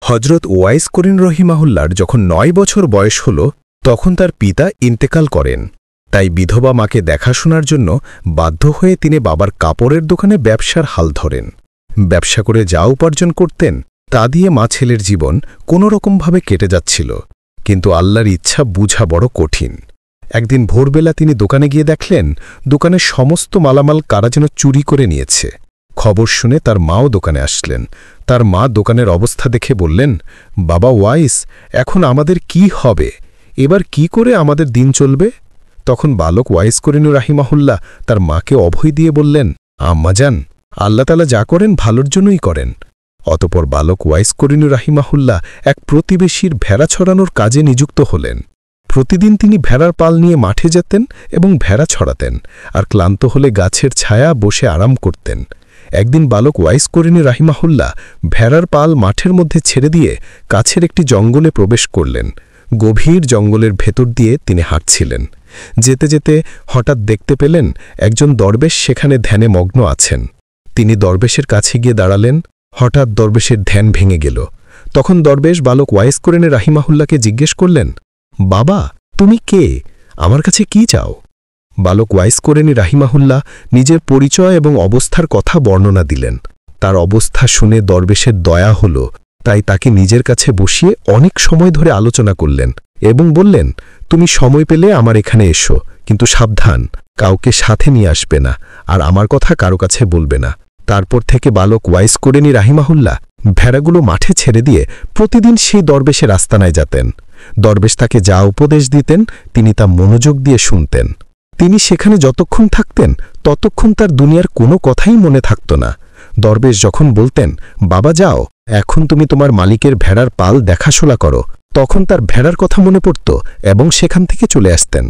হজরত ওয়াইস করিন রহিমাহুল্লার যখন ৯ বছর বয়স হল তখন তার পিতা ইন্তেকাল করেন। তাই বিধবা মাকে দেখাশোনার জন্য বাধ্য হয়ে তিনি বাবার কাপড়ের দোকানে ব্যবসার হাল ধরেন। ব্যবসা করে যা উপার্জন করতেন তা দিয়ে মা ছেলের জীবন কোনোরকমভাবে কেটে যাচ্ছিল। কিন্তু আল্লাহর ইচ্ছা বুঝা বড় কঠিন। একদিন ভোরবেলা তিনি দোকানে গিয়ে দেখলেন দোকানের সমস্ত মালামাল কারা যেন চুরি করে নিয়েছে। খবর শুনে তার মাও দোকানে আসলেন। তার মা দোকানের অবস্থা দেখে বললেন, বাবা ওয়াইস, এখন আমাদের কি হবে? এবার কি করে আমাদের দিন চলবে? তখন বালক ওয়াইস করিন রাহিমাহুল্লাহ তার মাকে অভয় দিয়ে বললেন, আম্মাজান, আল্লাহ তাআলা যা করেন ভালোর জন্যই করেন। অতপর বালক ওয়াইস করিন রাহিমাহুল্লাহ এক প্রতিবেশীর ভেড়া ছড়ানোর কাজে নিযুক্ত হলেন। প্রতিদিন তিনি ভেড়ার পাল নিয়ে মাঠে যেতেন এবং ভেড়া ছড়াতেন, আর ক্লান্ত হলে গাছের ছায়া বসে আরাম করতেন। একদিন বালক ওয়াইস করিন রাহিমাহুল্লাহ ভেড়ার পাল মাঠের মধ্যে ছেড়ে দিয়ে কাছের একটি জঙ্গলে প্রবেশ করলেন। গভীর জঙ্গলের ভেতর দিয়ে তিনি হাঁটছিলেন। যেতে যেতে হঠাৎ দেখতে পেলেন একজন দরবেশ সেখানে ধ্যানে মগ্ন আছেন। তিনি দরবেশের কাছে গিয়ে দাঁড়ালেন। হঠাৎ দরবেশের ধ্যান ভেঙে গেল। তখন দরবেশ বালক ওয়াইস করিন রাহিমাহুল্লাহকে জিজ্ঞেস করলেন, বাবা, তুমি কে? আমার কাছে কি চাও? বালক ওয়াইস করিন রাহিমাহুল্লাহ নিজের পরিচয় এবং অবস্থার কথা বর্ণনা দিলেন। তার অবস্থা শুনে দরবেশের দয়া হল, তাই তাকে নিজের কাছে বসিয়ে অনেক সময় ধরে আলোচনা করলেন এবং বললেন, তুমি সময় পেলে আমার এখানে এসো, কিন্তু সাবধান, কাউকে সাথে নিয়ে আসবে না, আর আমার কথা কারো কাছে বলবে না। তারপর থেকে বালক ওয়াইস করিন রাহিমাহুল্লাহ ভেড়াগুলো মাঠে ছেড়ে দিয়ে প্রতিদিন সেই দরবেশের আস্তানায় যেতেন। দরবেশ তাকে যা উপদেশ দিতেন তিনি তা মনোযোগ দিয়ে শুনতেন। তিনি সেখানে যতক্ষণ থাকতেন ততক্ষণ তার দুনিয়ার কোনো কথাই মনে থাকত না। দরবেশ যখন বলতেন, বাবা যাও, এখন তুমি তোমার মালিকের ভেড়ার পাল দেখাশোনা করো, তখন তার ভেড়ার কথা মনে পড়ত এবং সেখান থেকে চলে আসতেন।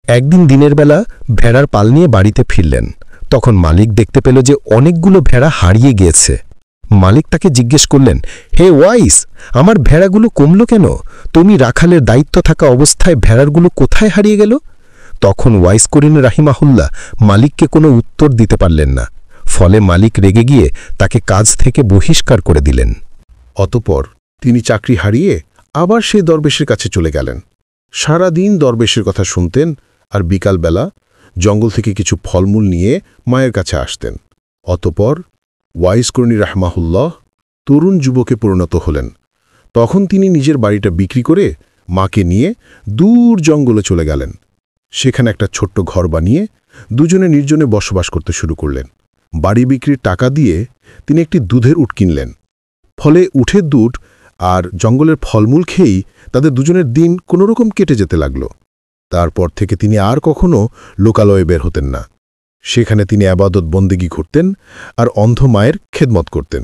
একদিন দিনের বেলা ভেড়ার পাল নিয়ে বাড়িতে ফিরলেন। তখন মালিক দেখতে পেল যে অনেকগুলো ভেড়া হারিয়ে গিয়েছে। মালিক তাকে জিজ্ঞেস করলেন, হে ওয়াইস, আমার ভেড়াগুলো কমল কেন? তুমি রাখালের দায়িত্ব থাকা অবস্থায় ভেড়াগুলো কোথায় হারিয়ে গেল? তখন ওয়াইস করিন রাহিমাহুল্লাহ মালিককে কোনো উত্তর দিতে পারলেন না। ফলে মালিক রেগে গিয়ে তাকে কাজ থেকে বহিষ্কার করে দিলেন। অতঃপর তিনি চাকরি হারিয়ে আবার সেই দরবেশের কাছে চলে গেলেন। সারা দিন দরবেশের কথা শুনতেন, আর বিকালবেলা জঙ্গল থেকে কিছু ফলমূল নিয়ে মায়ের কাছে আসতেন। অতঃপর ওয়াইস করিন রাহমাহুল্লাহ তরুণ যুবকে পরিণত হলেন। তখন তিনি নিজের বাড়িটা বিক্রি করে মাকে নিয়ে দূর জঙ্গলে চলে গেলেন। সেখানে একটা ছোট্ট ঘর বানিয়ে দুজনে নির্জনে বসবাস করতে শুরু করলেন। বাড়ি বিক্রির টাকা দিয়ে তিনি একটি দুধের উট কিনলেন। ফলে উটের দুধ আর জঙ্গলের ফলমূল খেয়েই তাদের দুজনের দিন কোনোরকম কেটে যেতে লাগল। তারপর থেকে তিনি আর কখনো লোকালয়ে বের হতেন না। সেখানে তিনি আবাদত বন্দেগী করতেন আর অন্ধ মায়ের খেদমত করতেন।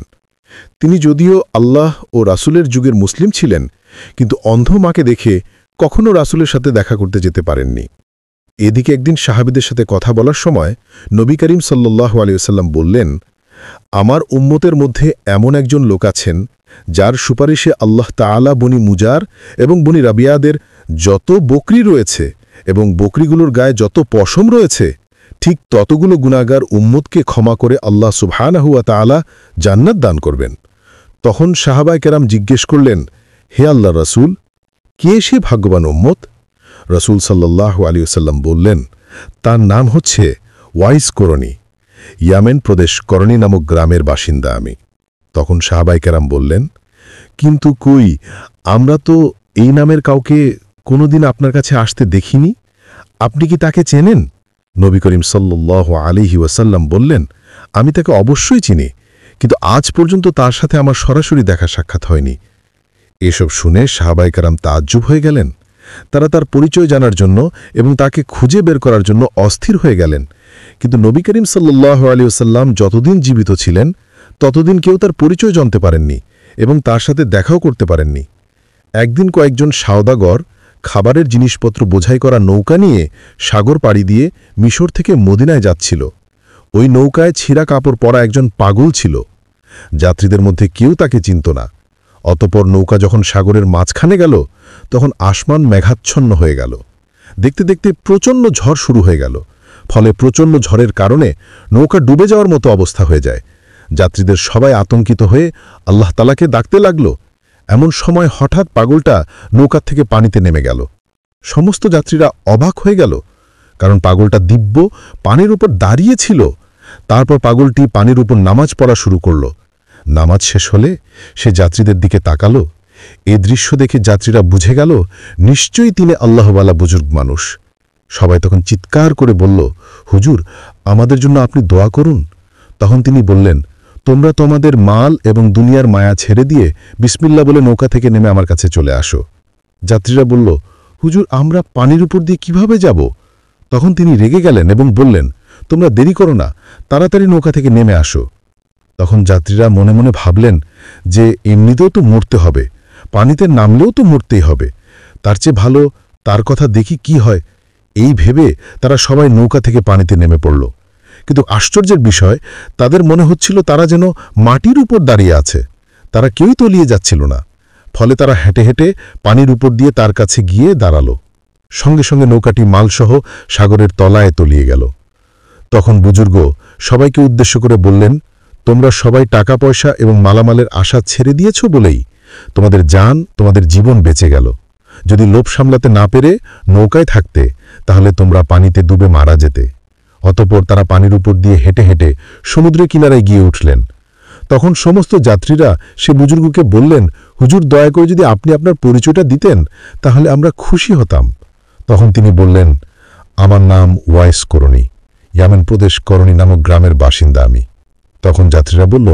তিনি যদিও আল্লাহ ও রাসূলের যুগের মুসলিম ছিলেন, কিন্তু অন্ধ মাকে দেখে কখনো রাসূলের সাথে দেখা করতে যেতে পারেননি। এদিকে একদিন সাহাবীদের সাথে কথা বলার সময় নবী করিম সাল্লাল্লাহু আলাইহি ওয়াসাল্লাম বললেন, আমার উম্মতের মধ্যে এমন একজন লোক আছেন যার সুপারিশে আল্লাহ তাআলা বনি মুজার এবং বনি রাবিয়াদের যত বকরি রয়েছে এবং বকরিগুলোর গায়ে যত পশম রয়েছে ঠিক ততগুলো গুনাহগার উম্মতকে ক্ষমা করে আল্লাহ সুবহানাহু ওয়া তাআলা জান্নাত দান করবেন। তখন সাহাবায়ে কেরাম জিজ্ঞেস করলেন, হে আল্লাহর রাসূল, কে সে ভাগ্যবান উম্মত? রাসূল সাল্লাল্লাহু আলাইহি ওয়াসাল্লাম বললেন, তার নাম হচ্ছে ওয়াইস করণী। ইয়ামেন প্রদেশ করণী নামক গ্রামের বাসিন্দা আমি। তখন সাহাবায়ে কেরাম বললেন, কিন্তু কই, আমরা তো এই নামের কাউকে কোনোদিন আপনার কাছে আসতে দেখিনি, আপনি কি তাকে চেনেন? নবী করিম সাল্লাল্লাহু আলাইহি ওয়াসাল্লাম বললেন, আমি তাকে অবশ্যই চিনি, কিন্তু আজ পর্যন্ত তার সাথে আমার সরাসরি দেখা সাক্ষাৎ হয়নি। এসব শুনে সাহাবায়ে কেরাম তাজ্জুব হয়ে গেলেন। তারা তার পরিচয় জানার জন্য এবং তাকে খুঁজে বের করার জন্য অস্থির হয়ে গেলেন। কিন্তু নবী করিম সাল্লাল্লাহু আলাইহি ওয়াসাল্লাম যতদিন জীবিত ছিলেন ততদিন কেউ তার পরিচয় জানতে পারেননি এবং তার সাথে দেখাও করতে পারেননি। একদিন কয়েকজন সওদাগর খাবারের জিনিসপত্র বোঝাই করা নৌকা নিয়ে সাগর পাড়ি দিয়ে মিশর থেকে মদিনায় যাচ্ছিল। ওই নৌকায় ছিঁড়া কাপড় পরা একজন পাগল ছিল। যাত্রীদের মধ্যে কেউ তাকে চিনত না। অতঃপর নৌকা যখন সাগরের মাঝখানে গেল তখন আসমান মেঘাচ্ছন্ন হয়ে গেল। দেখতে দেখতে প্রচণ্ড ঝড় শুরু হয়ে গেল। ফলে প্রচণ্ড ঝড়ের কারণে নৌকা ডুবে যাওয়ার মতো অবস্থা হয়ে যায়। যাত্রীদের সবাই আতঙ্কিত হয়ে আল্লাহ তাআলাকে ডাকতে লাগল। এমন সময় হঠাৎ পাগলটা নৌকা থেকে পানিতে নেমে গেল। সমস্ত যাত্রীরা অবাক হয়ে গেল, কারণ পাগলটা দিব্য পানির উপর দাঁড়িয়ে ছিল। তারপর পাগলটি পানির উপর নামাজ পড়া শুরু করল। নামাজ শেষ হলে সে যাত্রীদের দিকে তাকালো। এ দৃশ্য দেখে যাত্রীরা বুঝে গেল নিশ্চয়ই তিনি আল্লাহওয়ালা বুজুর্গ মানুষ। সবাই তখন চিৎকার করে বলল, হুজুর, আমাদের জন্য আপনি দোয়া করুন। তখন তিনি বললেন, তোমরা তোমাদের মাল এবং দুনিয়ার মায়া ছেড়ে দিয়ে বিসমিল্লাহ বলে নৌকা থেকে নেমে আমার কাছে চলে আসো। যাত্রীরা বলল, হুজুর, আমরা পানির উপর দিয়ে কিভাবে যাব? তখন তিনি রেগে গেলেন এবং বললেন, তোমরা দেরি করো না, তাড়াতাড়ি নৌকা থেকে নেমে আসো। তখন যাত্রীরা মনে মনে ভাবলেন যে এমনিতেও তো মরতে হবে, পানিতে নামলেও তো মরতেই হবে, তার চেয়ে ভালো তার কথা দেখি কি হয়। এই ভেবে তারা সবাই নৌকা থেকে পানিতে নেমে পড়ল। কিন্তু আশ্চর্যের বিষয়, তাদের মনে হচ্ছিল তারা যেন মাটির উপর দাঁড়িয়ে আছে, তারা কেউই তলিয়ে যাচ্ছিল না। ফলে তারা হেঁটে হেঁটে পানির উপর দিয়ে তার কাছে গিয়ে দাঁড়াল। সঙ্গে সঙ্গে নৌকাটি মালসহ সাগরের তলায় তলিয়ে গেল। তখন বুজুর্গ সবাইকে উদ্দেশ্য করে বললেন, তোমরা সবাই টাকা পয়সা এবং মালামালের আশা ছেড়ে দিয়েছ বলেই তোমাদের জান, তোমাদের জীবন বেঁচে গেল। যদি লোভ সামলাতে না পেরে নৌকায় থাকতে, তাহলে তোমরা পানিতে ডুবে মারা যেতে। অতঃপর তারা পানির উপর দিয়ে হেঁটে হেঁটে সমুদ্রের কিনারায় গিয়ে উঠলেন। তখন সমস্ত যাত্রীরা সে বুজুর্গকে বললেন, হুজুর, দয়া করে যদি আপনি আপনার পরিচয়টা দিতেন তাহলে আমরা খুশি হতাম। তখন তিনি বললেন, আমার নাম ওয়াইস করণী, ইয়ামেন প্রদেশ করণী নামক গ্রামের বাসিন্দা আমি। তখন যাত্রীরা বলল,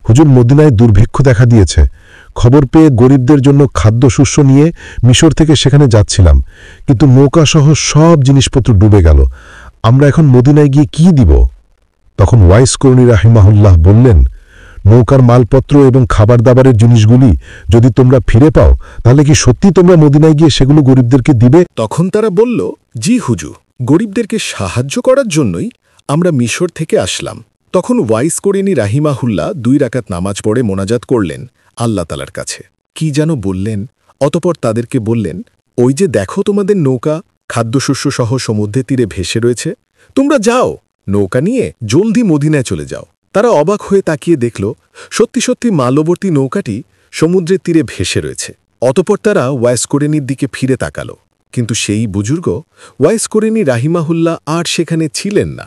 হুজুর, মদিনায় দুর্ভিক্ষ দেখা দিয়েছে। খবর পেয়ে গরিবদের জন্য খাদ্যশস্য নিয়ে মিশর থেকে সেখানে যাচ্ছিলাম, কিন্তু নৌকাসহ সব জিনিসপত্র ডুবে গেল। আমরা এখন মদিনায় গিয়ে কি দিব? তখন ওয়াইস করণী রাহিমাহুল্লাহ বললেন, নৌকার মালপত্র এবং খাবার দাবারের জিনিসগুলি যদি তোমরা ফিরে পাও, তাহলে কি সত্যি তোমরা মদিনায় গিয়ে সেগুলো গরিবদেরকে দিবে? তখন তারা বলল, জি হুজুর, গরিবদেরকে সাহায্য করার জন্যই আমরা মিশর থেকে আসলাম। তখন ওয়াইস করণী রাহিমাহুল্লাহ 2 রাকাত নামাজ পড়ে মোনাজাত করলেন আল্লাহ তাআলার কাছে। কি যেন বললেন, অতপর তাদেরকে বললেন, ওই যে দেখো তোমাদের নৌকা খাদ্যশস্য সহ সমুদ্রের তীরে ভেসে রয়েছে, তোমরা যাও, নৌকা নিয়ে জলদি মদিনায় চলে যাও। তারা অবাক হয়ে তাকিয়ে দেখল সত্যি সত্যি মালবর্তী নৌকাটি সমুদ্রের তীরে ভেসে রয়েছে। অতপর তারা ওয়াইস করণীর দিকে ফিরে তাকালো, কিন্তু সেই বুজুর্গ ওয়াইস করণী রাহিমাহুল্লাহ আর সেখানে ছিলেন না।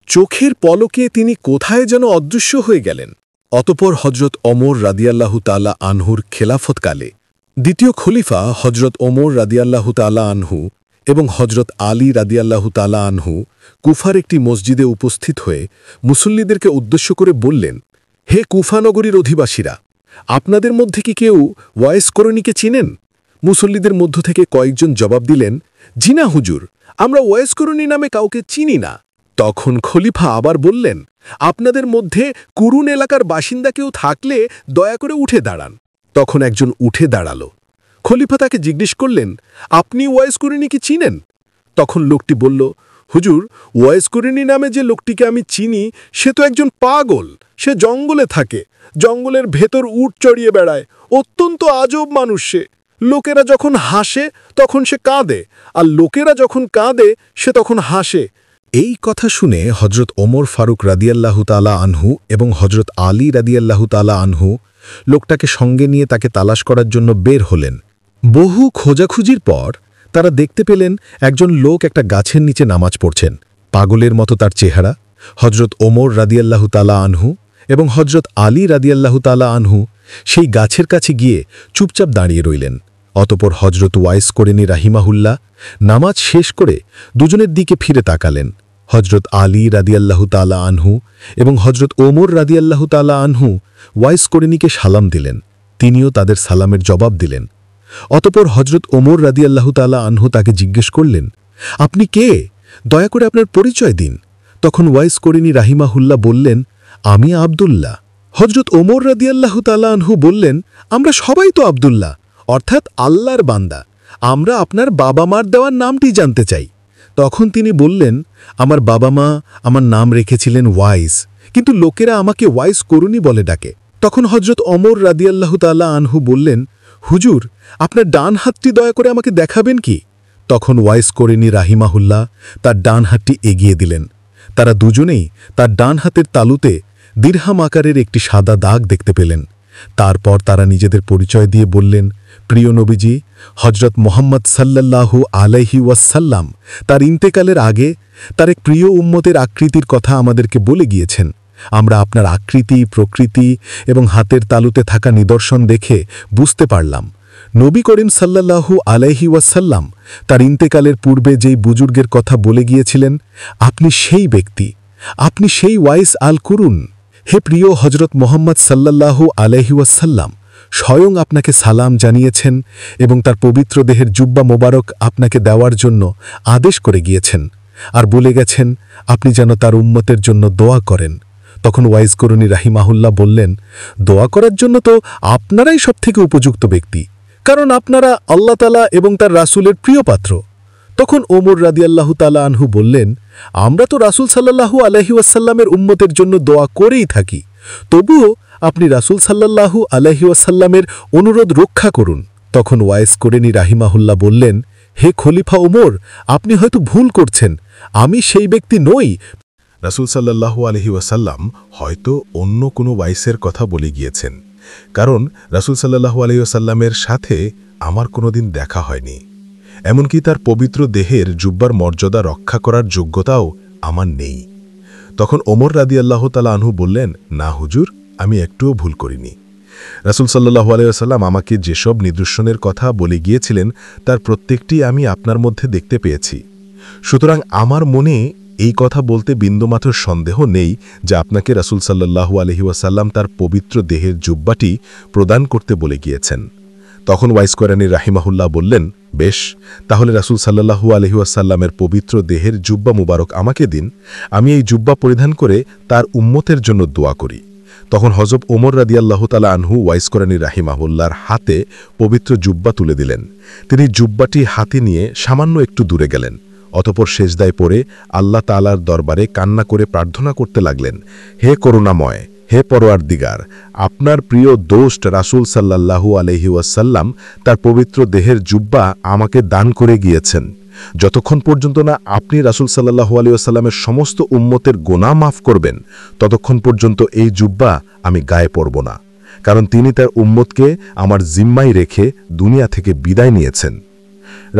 চোখের পলকে তিনি কোথায় যেন অদৃশ্য হয়ে গেলেন। অতপর হজরত ওমর রাদিয়াল্লাহু তাআলা আনহুর খেলাফতকালে দ্বিতীয় খলিফা হজরত ওমর রাদিয়াল্লাহু তাআলা আনহু এবং হজরত আলী রাদিয়াল্লাহু তাআলা আনহু কুফার একটি মসজিদে উপস্থিত হয়ে মুসল্লিদেরকে উদ্দেশ্য করে বললেন, হে কুফা নগরীর অধিবাসীরা, আপনাদের মধ্যে কি কেউ ওয়াইস করণীকে চিনেন? মুসল্লিদের মধ্য থেকে কয়েকজন জবাব দিলেন, জি না হুজুর, আমরা ওয়াইস করণী নামে কাউকে চিনি না। তখন খলিফা আবার বললেন, আপনাদের মধ্যে কুরুন এলাকার বাসিন্দা কেউ থাকলে দয়া করে উঠে দাঁড়ান। তখন একজন উঠে দাঁড়াল। খলিফা তাকে জিজ্ঞেস করলেন, আপনি ওয়াইস করণীকে চিনেন? তখন লোকটি বলল, হুজুর, ওয়াইস করণী নামে যে লোকটিকে আমি চিনি সে তো একজন পাগল। সে জঙ্গলে থাকে, জঙ্গলের ভেতর উট চড়িয়ে বেড়ায়, অত্যন্ত আজব মানুষ সে। লোকেরা যখন হাসে তখন সে কাঁদে, আর লোকেরা যখন কাঁদে সে তখন হাসে। এই কথা শুনে হজরত ওমর ফারুক রাদিয়াল্লাহু তাআলা আনহু এবং হজরত আলী রাদিয়াল্লাহু তাআলা আনহু লোকটাকে সঙ্গে নিয়ে তাকে তালাশ করার জন্য বের হলেন। বহু খোঁজাখুঁজির পর তারা দেখতে পেলেন একজন লোক একটা গাছের নিচে নামাজ পড়ছেন। পাগলের মতো তার চেহারা। হজরত ওমর রাদিয়াল্লাহু তাআলা আনহু এবং হজরত আলী রাদিয়াল্লাহু তাআলা আনহু সেই গাছের কাছে গিয়ে চুপচাপ দাঁড়িয়ে রইলেন। অতপর হজরত ওয়াইস করণী রাহিমাহুল্লাহ নামাজ শেষ করে দুজনের দিকে ফিরে তাকালেন। হজরত আলী রাদিয়াল্লাহু তাআলা আনহু এবং হজরত ওমর রাদিয়াল্লাহু তাআলা আনহু ওয়াইস করণীকে সালাম দিলেন। তিনিও তাদের সালামের জবাব দিলেন। অতপর হজরত ওমর রাদিয়াল্লাহু তাআলা আনহু তাকে জিজ্ঞেস করলেন, আপনি কে? দয়া করে আপনার পরিচয় দিন। তখন ওয়াইস করণী রাহিমাহুল্লাহ বললেন, আমি আব্দুল্লাহ। হজরত ওমর রাদিয়াল্লাহু তাআলা আনহু বললেন, আমরা সবাই তো আব্দুল্লাহ, অর্থাৎ আল্লাহর বান্দা। আমরা আপনার বাবা মার দেওয়ার নামটি জানতে চাই। তখন তিনি বললেন, আমার বাবা মা আমার নাম রেখেছিলেন ওয়াইস, কিন্তু লোকেরা আমাকে ওয়াইস করণী বলে ডাকে। তখন হজরত ওমর রাদিয়াল্লাহু তাআলা আনহু বললেন, হুজুর, আপনার ডান হাতটি দয়া করে আমাকে দেখাবেন কি? তখন ওয়াইস করণী রাহিমাহুল্লাহ তার ডান হাতটি এগিয়ে দিলেন। তারা দুজনেই তার ডান হাতের তালুতে দিরহাম আকারের একটি সাদা দাগ দেখতে পেলেন। তারপর তারা নিজেদের পরিচয় দিয়ে বললেন, প্রিয় নবীজি, হজরত মোহাম্মদ সাল্লাল্লাহু আলাইহি ওয়াসাল্লাম তার ইন্তেকালের আগে তার এক প্রিয় উম্মতের আকৃতির কথা আমাদেরকে বলে গিয়েছেন। আমরা আপনার আকৃতি, প্রকৃতি এবং হাতের তালুতে থাকা নিদর্শন দেখে বুঝতে পারলাম নবী করিম সাল্লাল্লাহু আলাইহি ওয়াসাল্লাম তার ইন্তেকালের পূর্বে যেই বুজুর্গের কথা বলে গিয়েছিলেন, আপনি সেই ব্যক্তি, আপনি সেই ওয়াইস আল কুরুন। হে প্রিয় হজরত মোহাম্মদ সাল্লাল্লাহু আলাইহি ওয়াসাল্লাম স্বয়ং আপনাকে সালাম জানিয়েছেন এবং তার পবিত্র দেহের জুব্বা মোবারক আপনাকে দেওয়ার জন্য আদেশ করে গিয়েছেন, আর বলে গেছেন আপনি যেন তার উম্মতের জন্য দোয়া করেন। তখন ওয়াইজ করুনি রাহিমাহুল্লাহ বললেন, দোয়া করার জন্য তো আপনারাই সবথেকে উপযুক্ত ব্যক্তি, কারণ আপনারা আল্লাহ তাআলা এবং তার রাসূলের প্রিয় পাত্র। তখন ওমর রাদিয়াল্লাহু তাআলা আনহু বললেন, আমরা তো রাসূল সাল্লাল্লাহু আলাইহি ওয়াসাল্লামের উম্মতের জন্য দোয়া করেই থাকি, তবুও আপনি রাসূল সাল্লাল্লাহু আলাইহি ওয়াসাল্লামের অনুরোধ রক্ষা করুন। তখন ওয়াইস করেনি রাহিমাহুল্লাহ বললেন, হে খলিফা ওমর, আপনি হয়তো ভুল করছেন, আমি সেই ব্যক্তি নই। রাসূল সাল্লাল্লাহু আলাইহি ওয়াসাল্লাম হয়তো অন্য কোনো ওয়াইসের কথা বলে গিয়েছেন, কারণ রাসূল সাল্লাল্লাহু আলাইহি ওয়াসাল্লামের সাথে আমার কোনোদিন দেখা হয়নি, এমনকি তার পবিত্র দেহের জুব্বার মর্যাদা রক্ষা করার যোগ্যতাও আমার নেই। তখন ওমর রাদিয়াল্লাহু তাআলা আনহু বললেন, না হুজুর, আমি একটুও ভুল করিনি। রাসূল সাল্লাল্লাহু আলাইহি ওয়াসাল্লাম আমাকে যেসব নিদর্শনের কথা বলে গিয়েছিলেন তার প্রত্যেকটি আমি আপনার মধ্যে দেখতে পেয়েছি। সুতরাং আমার মনে এই কথা বলতে বিন্দুমাত্র সন্দেহ নেই যে আপনাকে রাসূল সাল্লাল্লাহু আলাইহি ওয়াসাল্লাম তার পবিত্র দেহের জুব্বাটি প্রদান করতে বলে গিয়েছেন। তখন ওয়াইস কোরআনী রাহিমাহুল্লাহ বললেন, বেশ, তাহলে রাসূল সাল্লাল্লাহু আলাইহি ওয়াসাল্লামের পবিত্র দেহের জুব্বা মুবারক আমাকে দিন, আমি এই জুব্বা পরিধান করে তার উম্মতের জন্য দোয়া করি। তখন হযরত ওমর রাদিয়াল্লাহু তাআলা আনহু ওয়াইস কোরআনী রাহিমাহুল্লাহর হাতে পবিত্র জুব্বা তুলে দিলেন। তিনি জুব্বাটি হাতে নিয়ে সামান্য একটু দূরে গেলেন, অতঃপর সেজদায় পড়ে আল্লাহ তাআলার দরবারে কান্না করে প্রার্থনা করতে লাগলেন, হে করুণাময়, হে পরওয়ারদিগার, আপনার প্রিয় দোস্ত রাসূল সাল্লাল্লাহু আলাইহি ওয়াসাল্লাম তার পবিত্র দেহের জুব্বা আমাকে দান করে গিয়েছেন। যতক্ষণ পর্যন্ত না আপনি রাসূল সাল্লাল্লাহু আলাইহি ওয়াসাল্লামের সমস্ত উম্মতের গুনাহ মাফ করবেন, ততক্ষণ পর্যন্ত এই জুব্বা আমি গায়ে পরব না, কারণ তিনি তার উম্মতকে আমার জিম্মায় রেখে দুনিয়া থেকে বিদায় নিয়েছেন।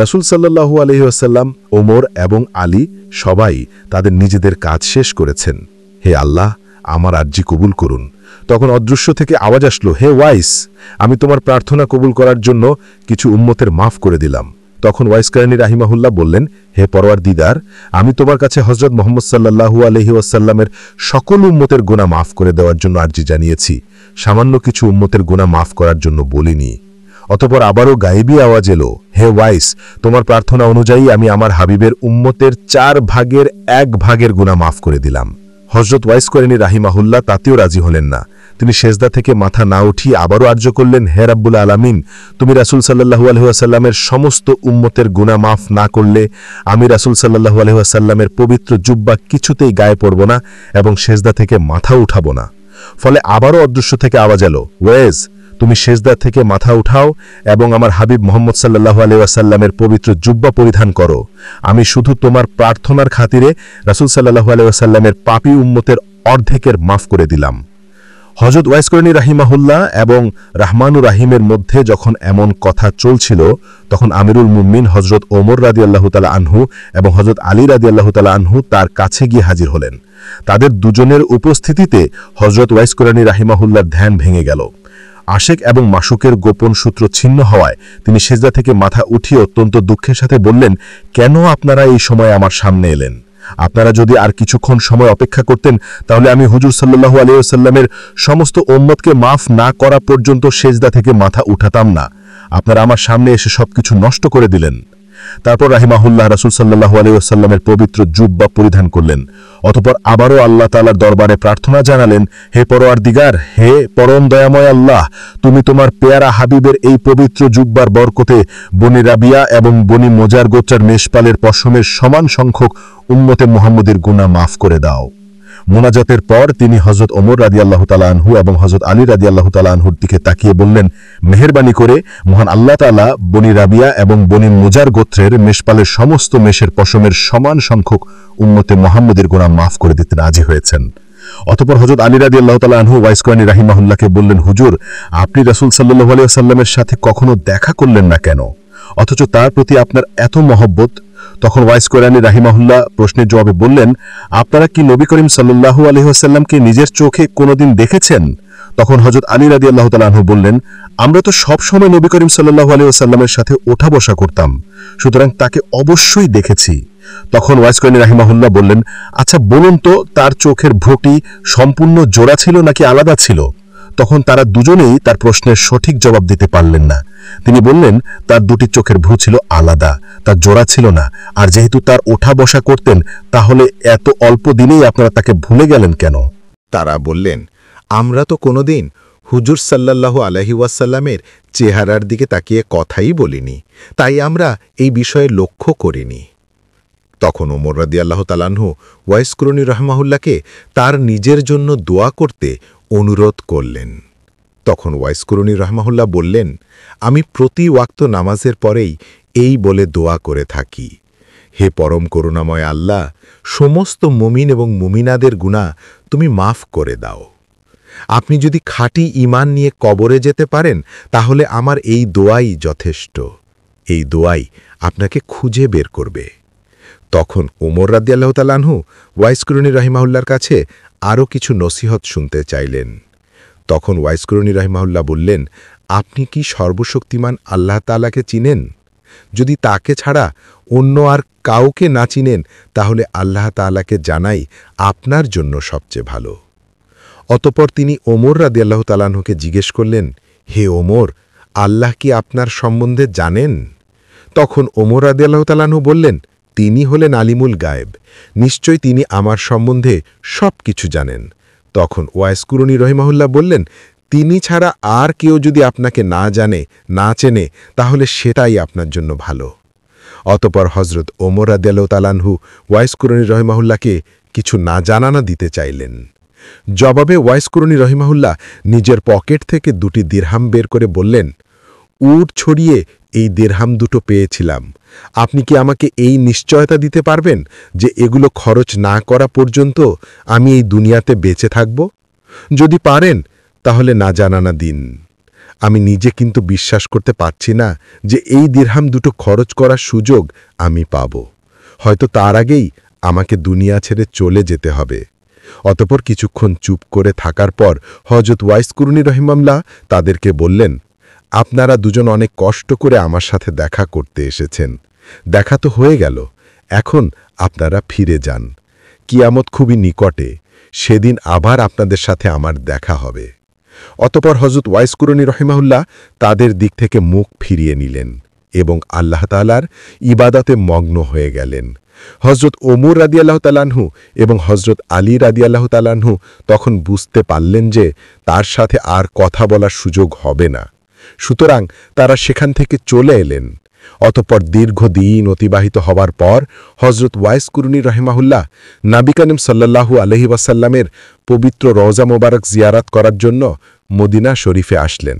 রাসূল সাল্লাল্লাহু আলাইহি ওয়াসাল্লাম, ওমর এবং আলী সবাই তাদের নিজেদের কাজ শেষ করেছেন। হে আল্লাহ, আমার আরজি কবুল করুন। তখন অদৃশ্য থেকে আওয়াজ আসলো, হে ওয়াইস, আমি তোমার প্রার্থনা কবুল করার জন্য কিছু উম্মতের মাফ করে দিলাম। তখন ওয়াইস কারণী রাহিমাহুল্লাহ বললেন, হে পরওয়ারদিগার, আমি তোমার কাছে হযরত মুহাম্মদ সাল্লাল্লাহু আলাইহি ওয়াসাল্লামের সকল উম্মতের গুনাহ মাফ করে দেওয়ার জন্য আরজি জানিয়েছি, সামান্য কিছু উম্মতের গুনাহ মাফ করার জন্য বলিনি। অতঃপর আবারও গায়েবী আওয়াজ এলো, হে ওয়াইস, তোমার প্রার্থনা অনুযায়ী আমি আমার হাবিবের উম্মতের 4 ভাগের 1 ভাগের গুনাহ মাফ করে দিলাম। হযরত ওয়াইস কোরআনী রাহিমাহুল্লাহ তাতেও রাজি হলেন না। তিনি সেজদা থেকে মাথা না উঠিয়ে আবারও আর্য করলেন, হে রাব্বুল আলামিন, তুমি রাসূল সাল্লাল্লাহু আলাইহি ওয়াসাল্লামের সমস্ত উম্মতের গুনাহ মাফ না করলে আমি রাসূল সাল্লাল্লাহু আলাইহি ওয়াসাল্লামের পবিত্র জুব্বা কিছুতেই গায়ে পরব না এবং সেজদা থেকে মাথা উঠাব না। ফলে আবারও অদৃশ্য থেকে আওয়াজ এলো, ওয়াইস, তুমি সেজদা থেকে মাথা উঠাও এবং আমার হাবিব মুহাম্মদ সাল্লাল্লাহু আলাইহি ওয়াসাল্লামের পবিত্র জুব্বা পরিধান করো। আমি শুধু তোমার প্রার্থনার খাতিরে রাসূল সাল্লাল্লাহু আলাইহি ওয়াসাল্লামের পাপী উম্মতের অর্ধেকের মাফ করে দিলাম। হযরত ওয়াইস কোরআনী রাহিমাহুল্লাহ এবং রাহমানুর রাহিমের মধ্যে যখন এমন কথা চলছিল, তখন আমিরুল মুমিনিন হযরত ওমর রাদিয়াল্লাহু তাআলা আনহু এবং হযরত আলী রাদিয়াল্লাহু তাআলা আনহু তার কাছে গিয়ে হাজির হলেন। তাদের দুজনের উপস্থিতিতে হযরত ওয়াইস কোরআনী রাহিমাহুল্লাহর ধ্যান ভেঙে গেল। আশেক এবং মাশুকের গোপন সূত্র ছিন্ন হওয়ায় তিনি সেজদা থেকে মাথা উঠিয়ে অত্যন্ত দুঃখের সাথে বললেন, কেন আপনারা এই সময় আমার সামনে এলেন? আপনারা যদি আর কিছুক্ষণ সময় অপেক্ষা করতেন তাহলে আমি হুজুর সাল্লাল্লাহু আলাইহি ওয়াসাল্লামের সমস্ত উম্মতকে মাফ না করা পর্যন্ত সেজদা থেকে মাথা উঠাতাম না। আপনারা আমার সামনে এসে সবকিছু নষ্ট করে দিলেন। তারপর রাহিমাহুল্লাহ রাসূল সাল্লাল্লাহু আলাইহি ওয়াসাল্লামের পবিত্র জুব্বা পরিধান করলেন। অতঃপর আবারও আল্লাহ তাআলার দরবারে প্রার্থনা জানালেন, হে পরওয়ারদিগার, হে পরম দয়াময় আল্লাহ, তুমি তোমার পেয়ারা হাবিবের এই পবিত্র জুব্বার বরকতে বনি রাবিয়া এবং বনি মোজার গোত্রের মেষপালের পশমের সমান সংখ্যক উম্মতে মুহাম্মদের গুনাহ মাফ করে দাও। মোনাজাতের পর তিনি হযরত ওমর রাদিয়াল্লাহু তাআলা আনহু এবং হযরত আলী রাদিয়াল্লাহু তাআলা আনহুর দিকে তাকিয়ে বললেন, মেহেরবানি করে মহান আল্লাহ তাআলা বনি রাবিয়া এবং বনি মুজার গোত্রের মেষপালের সমস্ত মেষের পশমের সমান সংখ্যক উম্মতে মুহাম্মদের গুনাহ মাফ করে দিতে রাজি হয়েছেন। অতঃপর হযরত আলী রাদিয়াল্লাহু তাআলা আনহু ওয়াইস করনী রাহিমাহুল্লাহকে বললেন, হুজুর, আপনি রাসূল সাল্লাল্লাহু আলাইহি ওয়াসাল্লামের সাথে কখনো দেখা করলেন না কেন, অথচ তার প্রতি আপনার এত মহব্বত? তখন ওয়াইস করনী রাহিমাহুল্লাহ প্রশ্নের জবাবে বললেন, আপনারা কি নবী করিম সাল্লাল্লাহু আলাইহি ওয়াসাল্লামকে নিজের চোখে কোনোদিন দেখেছেন? তখন হযরত আলী রাদিয়াল্লাহু তাআলা আনহু বললেন, আমরা তো সব সময় নবী করিম সাল্লাল্লাহু আলাইহি ওয়াসাল্লামের সাথে ওঠা বসা করতাম, সুতরাং তাকে অবশ্যই দেখেছি। তখন ওয়াইস করনী রাহিমাহুল্লাহ বললেন, আচ্ছা বলুন তো, তার চোখের ভ্রুটি সম্পূর্ণ জোড়া ছিল নাকি আলাদা ছিল? তখন তারা দুজনেই তার প্রশ্নের সঠিক জবাব দিতে পারলেন না। তিনি বললেন, তার দুটি চোখের ভ্রু ছিল আলাদা, তার জোড়া ছিল না। আর যেহেতু তার ওঠা বসা করতেন, তাহলে এত অল্প দিনেই আপনারা তাকে ভুলে গেলেন কেন? তারা বললেন, আমরা তো কোনোদিন হুজুর সাল্লাল্লাহু আলাইহি ওয়াসাল্লামের চেহারার দিকে তাকিয়ে কথাই বলিনি, তাই আমরা এই বিষয়ে লক্ষ্য করিনি। তখন ওমর রাদিয়াল্লাহু তাআলা আনহু ওয়াইস করনী রাহমাহুল্লাহকে তার নিজের জন্য দোয়া করতে অনুরোধ করলেন। তখন ওয়াইস করনী রাহমাহুল্লাহ বললেন, আমি প্রতি ওয়াক্ত নামাজের পরেই এই বলে দোয়া করে থাকি, হে পরম করুণাময় আল্লাহ, সমস্ত মুমিন এবং মুমিনাদের গুনাহ তুমি মাফ করে দাও। আপনি যদি খাঁটি ঈমান নিয়ে কবরে যেতে পারেন, তাহলে আমার এই দোয়াই যথেষ্ট। এই দোয়াই আপনাকে খুঁজে বের করবে। তখন ওমর রাদিয়াল্লাহু তাআলা আনহু ওয়াইস করনী রাহিমাহুল্লাহর কাছে আরও কিছু নসিহত শুনতে চাইলেন। তখন ওয়াইস করনী রাহিমাহুল্লাহ বললেন, আপনি কি সর্বশক্তিমান আল্লাহ তাআলাকে চিনেন? যদি তাকে ছাড়া অন্য আর কাউকে না চিনেন, তাহলে আল্লাহ তাআলাকে জানাই আপনার জন্য সবচেয়ে ভালো। অতঃপর তিনি ওমর রাদিয়াল্লাহু তাআলা আনহুকে জিজ্ঞেস করলেন, হে ওমর, আল্লাহ কি আপনার সম্বন্ধে জানেন? তখন ওমর রাদিয়াল্লাহু তাআলা আনহু বললেন, তিনি হলেন আলিমুল গায়েব, নিশ্চয় তিনি আমার সম্বন্ধে সব কিছু জানেন। তখন ওয়াইস করনী রাহিমাহুল্লাহ বললেন, তিনি ছাড়া আর কেউ যদি আপনাকে না জানে, না চেনে, তাহলে সেটাই আপনার জন্য ভালো। অতঃপর হযরত ওমর রাদিয়াল্লাহু তাআলা আনহু ওয়াইস করনী রাহিমাহুল্লাহকে কিছু না জানানা দিতে চাইলেন। জবাবে ওয়াইস করনী রাহিমাহুল্লাহ নিজের পকেট থেকে 2টি দিরহাম বের করে বললেন, উট ছড়িয়ে এই দিরহাম দুটো পেয়েছিলাম। আপনি কি আমাকে এই নিশ্চয়তা দিতে পারবেন যে এগুলো খরচ না করা পর্যন্ত আমি এই দুনিয়াতে বেঁচে থাকব? যদি পারেন তাহলে না জানানা দিন। আমি নিজে কিন্তু বিশ্বাস করতে পারছি না যে এই দিরহাম দুটো খরচ করার সুযোগ আমি পাব। হয়তো তার আগেই আমাকে দুনিয়া ছেড়ে চলে যেতে হবে। অতঃপর কিছুক্ষণ চুপ করে থাকার পর হযরত ওয়াইস করনী রাহিমাহুল্লাহ তাদেরকে বললেন, আপনারা দুজন অনেক কষ্ট করে আমার সাথে দেখা করতে এসেছেন। দেখা তো হয়ে গেল, এখন আপনারা ফিরে যান। কিয়ামত খুবই নিকটে, সেদিন আবার আপনাদের সাথে আমার দেখা হবে। অতঃপর হযরত ওয়াইস করনী রাহিমাহুল্লাহ তাদের দিক থেকে মুখ ফিরিয়ে নিলেন এবং আল্লাহ তাআলার ইবাদতে মগ্ন হয়ে গেলেন। হযরত ওমর রাদিয়াল্লাহু তাআলা আনহু এবং হযরত আলী রাদিয়াল্লাহু তাআলা আনহু তখন বুঝতে পারলেন যে তার সাথে আর কথা বলার সুযোগ হবে না, সুতরাং তারা সেখান থেকে চলে এলেন। অতঃপর দীর্ঘদিন অতিবাহিত হবার পর হযরত ওয়াইস করনী রাহিমাহুল্লাহ নবী করিম সাল্লাল্লাহু আলাইহি ওয়াসাল্লামের পবিত্র রওজা মোবারক জিয়ারত করার জন্য মদিনা শরীফে আসলেন।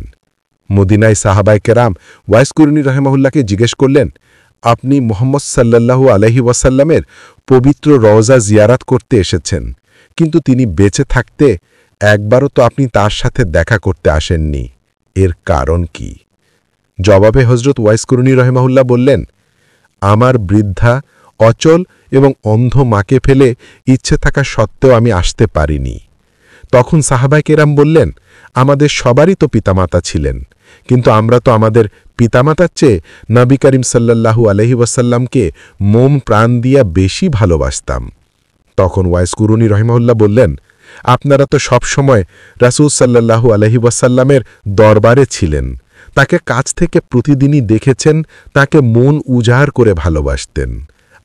মদিনায় সাহাবায়ে কেরাম ওয়াইস করনী রাহিমাহুল্লাহকে জিজ্ঞেস করলেন, আপনি মুহাম্মদ সাল্লাল্লাহু আলাইহি ওয়াসাল্লামের পবিত্র রওজা জিয়ারত করতে এসেছেন, কিন্তু তিনি বেঁচে থাকতে একবারও তো আপনি তার সাথে দেখা করতে আসেননি, এর কারণ কি? জবাবে হযরত ওয়াইস করনী রাহিমাহুল্লাহ বললেন, আমার বৃদ্ধা, অচল এবং অন্ধ মাকে ফেলে ইচ্ছে থাকা সত্ত্বেও আমি আসতে পারিনি। তখন সাহাবায়ে কেরাম বললেন, আমাদের সবারই তো পিতামাতা ছিলেন, কিন্তু আমরা তো আমাদের পিতামাতার চেয়ে নবী করিম সাল্লাল্লাহু আলাইহি ওয়াসাল্লামকে মন প্রাণ দিয়া বেশি ভালোবাসতাম। তখন ওয়াইস করনী রাহিমাহুল্লাহ বললেন, আপনারা তো সব সময় রাসূল সাল্লাল্লাহু আলাইহি ওয়াসাল্লামের দরবারে ছিলেন, তাকে কাছ থেকে প্রতিদিনই দেখেছেন, তাকে মন উজাড় করে ভালোবাসতেন।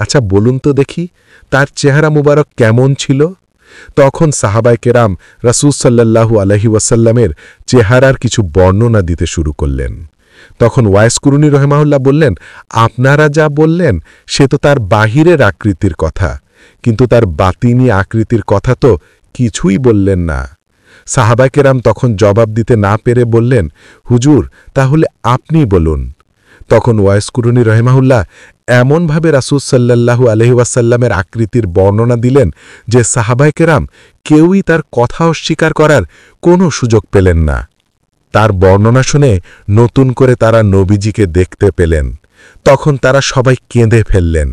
আচ্ছা বলুন তো দেখি, তার চেহারা মুবারক কেমন ছিল? তখন সাহাবায়ে কেরাম রাসূল সাল্লাল্লাহু আলাইহি ওয়াসাল্লামের চেহারার কিছু বর্ণনা দিতে শুরু করলেন। তখন ওয়াইস করনী রাহিমাহুল্লাহ বললেন, আপনারা যা বললেন সে তো তার বাহিরের আকৃতির কথা, কিন্তু তার বাতিনি আকৃতির কথা তো কিছুই বললেন না। সাহাবায়ে কেরাম তখন জবাব দিতে না পেরে বললেন, হুজুর, তাহলে আপনি বলুন। তখন ওয়াইস করনী রাহিমাহুল্লাহ এমনভাবে রাসূল সাল্লাল্লাহু আলাইহি ওয়াসাল্লামের আকৃতির বর্ণনা দিলেন যে সাহাবায়ে কেরাম কেউই তার কথা অস্বীকার করার কোনো সুযোগ পেলেন না। তার বর্ণনা শুনে নতুন করে তারা নবীজিকে দেখতে পেলেন। তখন তারা সবাই কেঁদে ফেললেন।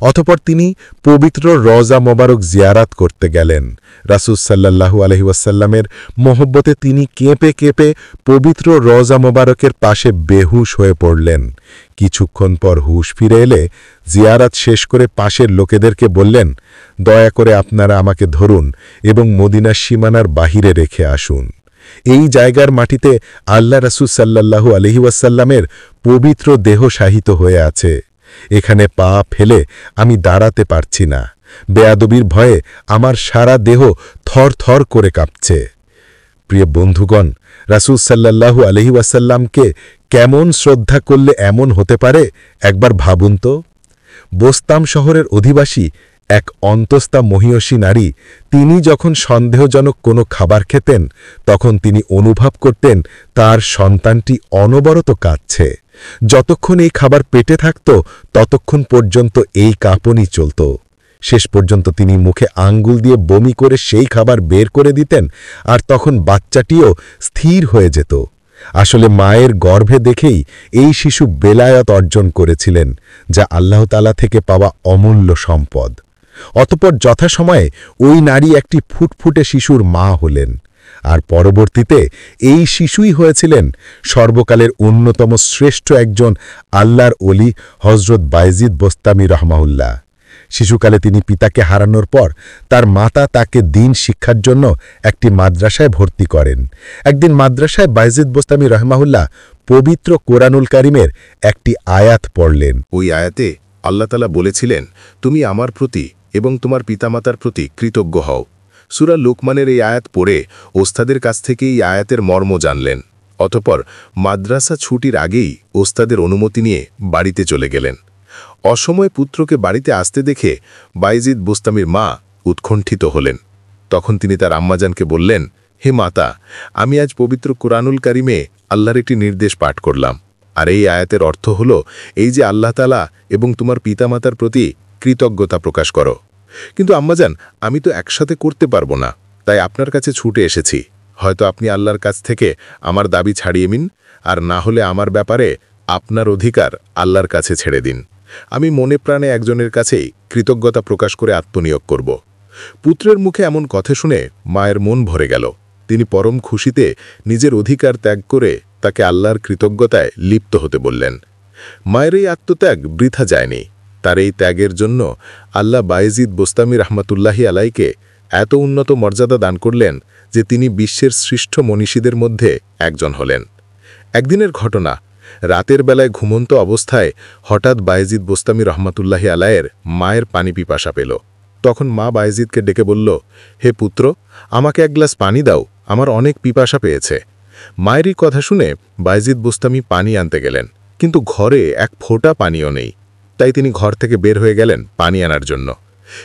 অতঃপর তিনি পবিত্র রওজা মোবারক জিয়ারাত করতে গেলেন। রাসূল সাল্লাল্লাহু আলাইহি ওয়াসাল্লামের মহব্বতে তিনি কেঁপে কেঁপে পবিত্র রওজা মোবারকের পাশে বেহুশ হয়ে পড়লেন। কিছুক্ষণ পর হুঁশ ফিরে এলে জিয়ারাত শেষ করে পাশের লোকেদেরকে বললেন, দয়া করে আপনারা আমাকে ধরুন এবং মদিনার সীমানার বাহিরে রেখে আসুন। এই জায়গার মাটিতে আল্লাহ রাসূল সাল্লাল্লাহু আলাইহি ওয়াসাল্লামের পবিত্র দেহ শায়িত হয়ে আছে। এখানে পা ফেলে আমি দাঁড়াতে পারছি না। বেয়াদবির ভয়ে আমার সারা দেহ থরথর করে কাঁপছে। প্রিয় বন্ধুগণ, রাসূল সাল্লাল্লাহু আলাইহি ওয়াসাল্লামকে কেমন শ্রদ্ধা করলে এমন হতে পারে একবার ভাবুন তো। বোস্তাম শহরের অধিবাসী এক অন্তস্তা মহিয়সী নারী, তিনি যখন সন্দেহজনক কোনো খাবার খেতেন তখন তিনি অনুভব করতেন তার সন্তানটি অনবরত কাঁদছে। যতক্ষণ এই খাবার পেটে থাকত ততক্ষণ পর্যন্ত এই কাঁপুনি চলত। শেষ পর্যন্ত তিনি মুখে আঙ্গুল দিয়ে বমি করে সেই খাবার বের করে দিতেন, আর তখন বাচ্চাটিও স্থির হয়ে যেত। আসলে মায়ের গর্ভে দেখেই এই শিশু বেলায়েত অর্জন করেছিলেন, যা আল্লাহ তাআলা থেকে পাওয়া অমূল্য সম্পদ। অতঃপর যথাসময়ে ওই নারী একটি ফুটফুটে শিশুর মা হলেন, আর পরবর্তীতে এই শিশুই হয়েছিলেন সর্বকালের অন্যতম শ্রেষ্ঠ একজন আল্লাহর ওলি হযরত বায়জিদ বোস্তামি রাহমাহুল্লাহ। শিশুকালে তিনি পিতাকে হারানোর পর তার মাতা তাকে দ্বীন শিক্ষার জন্য একটি মাদ্রাসায় ভর্তি করেন। একদিন মাদ্রাসায় বায়জিদ বোস্তামি রাহমাহুল্লাহ পবিত্র কোরআনুল কারীমের একটি আয়াত পড়লেন। ওই আয়াতে আল্লাহ তাআলা বলেছিলেন, তুমি আমার প্রতি এবং তোমার পিতামাতার প্রতি কৃতজ্ঞ হও। সূরা লুকমানের এই আয়াত পড়ে ওস্তাদের কাছ থেকে এই আয়াতের মর্ম জানলেন। অতঃপর মাদ্রাসা ছুটির আগেই ওস্তাদের অনুমতি নিয়ে বাড়িতে চলে গেলেন। অসময়ে পুত্রকে বাড়িতে আসতে দেখে বায়জিদ বোস্তামির মা উৎকণ্ঠিত হলেন। তখন তিনি তার আম্মাজানকে বললেন, হে মাতা, আমি আজ পবিত্র কোরআনুল কারীমে আল্লাহর একটি নির্দেশ পাঠ করলাম, আর এই আয়াতের অর্থ হল এই যে আল্লাহ তাআলা এবং তোমার পিতামাতার প্রতি কৃতজ্ঞতা প্রকাশ করো। কিন্তু আম্মাজান, আমি তো একসাথে করতে পারবো না, তাই আপনার কাছে ছুটে এসেছি। হয়তো আপনি আল্লাহর কাছ থেকে আমার দাবি ছাড়িয়ে নিন, আর না হলে আমার ব্যাপারে আপনার অধিকার আল্লাহর কাছে ছেড়ে দিন। আমি মনে প্রাণে একজনের কাছেই কৃতজ্ঞতা প্রকাশ করে আত্মনিয়োগ করব। পুত্রের মুখে এমন কথা শুনে মায়ের মন ভরে গেল। তিনি পরম খুশিতে নিজের অধিকার ত্যাগ করে তাকে আল্লাহর কৃতজ্ঞতায় লিপ্ত হতে বললেন। মায়ের এই আত্মত্যাগ বৃথা যায়নি। তার এই ত্যাগের জন্য আল্লাহ বায়জিদ বোস্তামি রাহমাতুল্লাহি আলাইকে এত উন্নত মর্যাদা দান করলেন যে তিনি বিশ্বের শ্রেষ্ঠ মনীষীদের মধ্যে একজন হলেন। একদিনের ঘটনা, রাতের বেলায় ঘুমন্ত অবস্থায় হঠাৎ বায়জিদ বোস্তামি রহমাতুল্লাহি আলাইয়ের মায়ের পানি পিপাসা পেল। তখন মা বায়জিদকে ডেকে বলল, হে পুত্র, আমাকে এক গ্লাস পানি দাও, আমার অনেক পিপাসা পেয়েছে। মায়েরই কথা শুনে বায়জিদ বোস্তামি পানি আনতে গেলেন, কিন্তু ঘরে এক ফোঁটা পানিও নেই। তাই তিনি ঘর থেকে বের হয়ে গেলেন পানি আনার জন্য।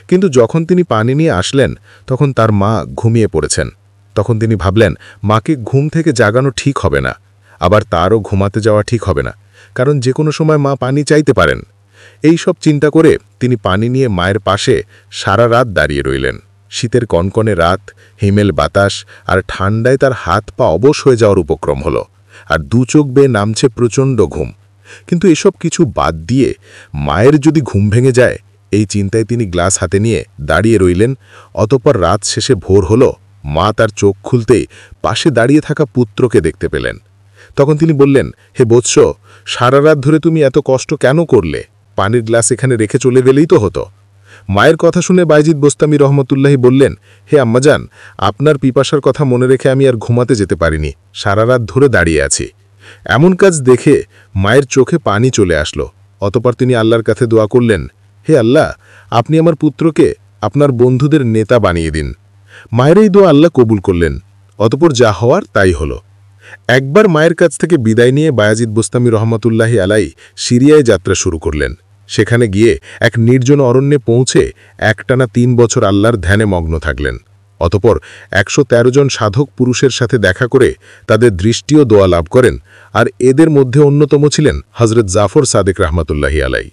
কিন্তু যখন তিনি পানি নিয়ে আসলেন তখন তার মা ঘুমিয়ে পড়েছেন। তখন তিনি ভাবলেন, মাকে ঘুম থেকে জাগানো ঠিক হবে না, আবার তারও ঘুমাতে যাওয়া ঠিক হবে না, কারণ যে কোনো সময় মা পানি চাইতে পারেন। এই সব চিন্তা করে তিনি পানি নিয়ে মায়ের পাশে সারা রাত দাঁড়িয়ে রইলেন। শীতের কনকনে রাত, হিমেল বাতাস আর ঠান্ডায় তার হাত পা অবশ হয়ে যাওয়ার উপক্রম হলো, আর দু চোখ বেয়ে নামছে প্রচণ্ড ঘুম। কিন্তু এসব কিছু বাদ দিয়ে মায়ের যদি ঘুম ভেঙে যায়, এই চিন্তায় তিনি গ্লাস হাতে নিয়ে দাঁড়িয়ে রইলেন। অতঃপর রাত শেষে ভোর হলো। মা তার চোখ খুলতেই পাশে দাঁড়িয়ে থাকা পুত্রকে দেখতে পেলেন। তখন তিনি বললেন, হে বৎস, সারা রাত ধরে তুমি এত কষ্ট কেন করলে? পানির গ্লাস এখানে রেখে চলে গেলেই তো হতো। মায়ের কথা শুনে বায়জিদ বোস্তামি রহমতুল্লাহি বললেন, হে আম্মাজান, আপনার পিপাসার কথা মনে রেখে আমি আর ঘুমাতে যেতে পারিনি, সারা রাত ধরে দাঁড়িয়ে আছি। এমন কাজ দেখে মায়ের চোখে পানি চলে আসলো। অতঃপর তিনি আল্লাহর কাছে দোয়া করলেন, হে আল্লাহ, আপনি আমার পুত্রকে আপনার বন্ধুদের নেতা বানিয়ে দিন। মায়ের এই দোয়া আল্লাহ কবুল করলেন। অতঃপর যা হওয়ার তাই হলো। একবার মায়ের কাছ থেকে বিদায় নিয়ে বায়াজিদ বোস্তামি রহমতুল্লাহি আলাই সিরিয়ায় যাত্রা শুরু করলেন। সেখানে গিয়ে এক নির্জন অরণ্যে পৌঁছে একটানা 3 বছর আল্লাহর ধ্যানে মগ্ন থাকলেন। অতঃপর 113 জন সাধক পুরুষের সাথে দেখা করে তাদের দৃষ্টি ও দোয়া লাভ করেন, আর এদের মধ্যে অন্যতম ছিলেন হযরত জাফর সাদেক রহমতুল্লাহি আলাই।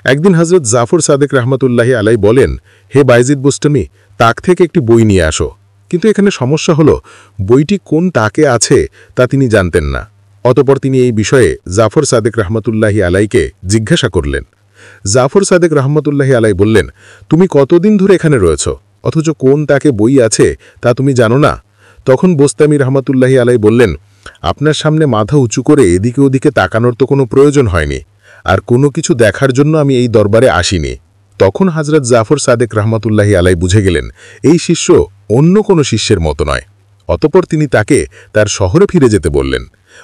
একদিন হযরত জাফর সাদেক রহমতুল্লাহি আলাই বলেন, হে বায়জিদ বুস্তামি, তাক থেকে একটি বই নিয়ে আসো। কিন্তু এখানে সমস্যা হলো বইটি কোন তাকে আছে তা তিনি জানতেন না। অতঃপর তিনি এই বিষয়ে জাফর সাদেক রহমতুল্লাহি আলাইকে জিজ্ঞাসা করলেন। জাফর সাদেক রহমতুল্লাহি আলাই বললেন, তুমি কতদিন ধরে এখানে রয়েছ, অথচ কোন তাকে বই আছে তা তুমি জানো না? তখন বোস্তামি রহমতুল্লাহি আলাই বললেন, আপনার সামনে মাথা উঁচু করে এদিকে ওদিকে তাকানোর তো কোনো প্রয়োজন হয়নি, আর কোনো কিছু দেখার জন্য আমি এই দরবারে আসিনি। তখন হযরত জাফর সাদেক রহমতুল্লাহি আলাই বুঝে গেলেন এই শিষ্য অন্য কোনো শিষ্যের মতো নয়। অতঃপর তিনি তাকে তার শহরে ফিরে যেতে বললেন।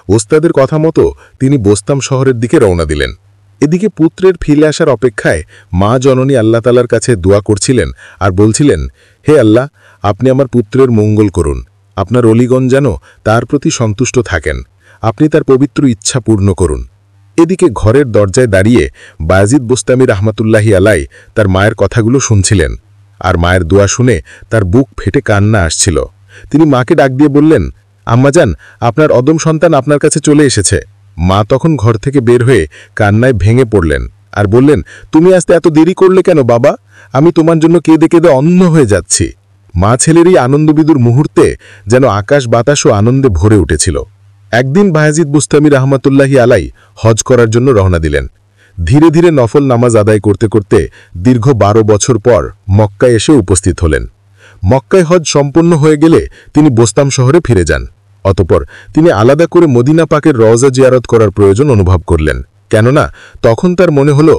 ওস্তাদের কথা মতো তিনি বোস্তাম শহরের দিকে রওনা দিলেন। এদিকে পুত্রের ফিরে আসার অপেক্ষায় মা জননী আল্লাহ তাআলার কাছে দোয়া করছিলেন আর বলছিলেন, হে আল্লাহ, আপনি আমার পুত্রের মঙ্গল করুন, আপনার অলিগণ যেন তার প্রতি সন্তুষ্ট থাকেন, আপনি তার পবিত্র ইচ্ছা পূর্ণ করুন। এদিকে ঘরের দরজায় দাঁড়িয়ে বায়াজিদ বোস্তামি রহমতুল্লাহি আলাই তার মায়ের কথাগুলো শুনছিলেন, আর মায়ের দোয়া শুনে তার বুক ফেটে কান্না আসছিল। তিনি মাকে ডাক দিয়ে বললেন, আম্মাজান, আপনার অদম সন্তান আপনার কাছে চলে এসেছে। মা তখন ঘর থেকে বের হয়ে কান্নায় ভেঙে পড়লেন আর বললেন, তুমি আসতে এত দেরি করলে কেন বাবা? আমি তোমার জন্য কেঁদে কেঁদে অন্ধ হয়ে যাচ্ছি। মা ছেলের এই আনন্দবিদুর মুহূর্তে যেন আকাশ বাতাসও আনন্দে ভরে উঠেছিল। একদিন বায়াজিদ বুস্তামি রহমতুল্লাহি আলাই হজ করার জন্য রওনা দিলেন। ধীরে ধীরে নফল নামাজ আদায় করতে করতে দীর্ঘ 12 বছর পর মক্কায় এসে উপস্থিত হলেন। মক্কায় হজ সম্পন্ন হয়ে গেলে তিনি বোস্তাম শহরে ফিরে যান। অতঃপর তিনি আলাদা করে মদিনা পাকের রওজা জিয়ারত করার প্রয়োজন অনুভব করলেন, কেননা তখন তার মনে হল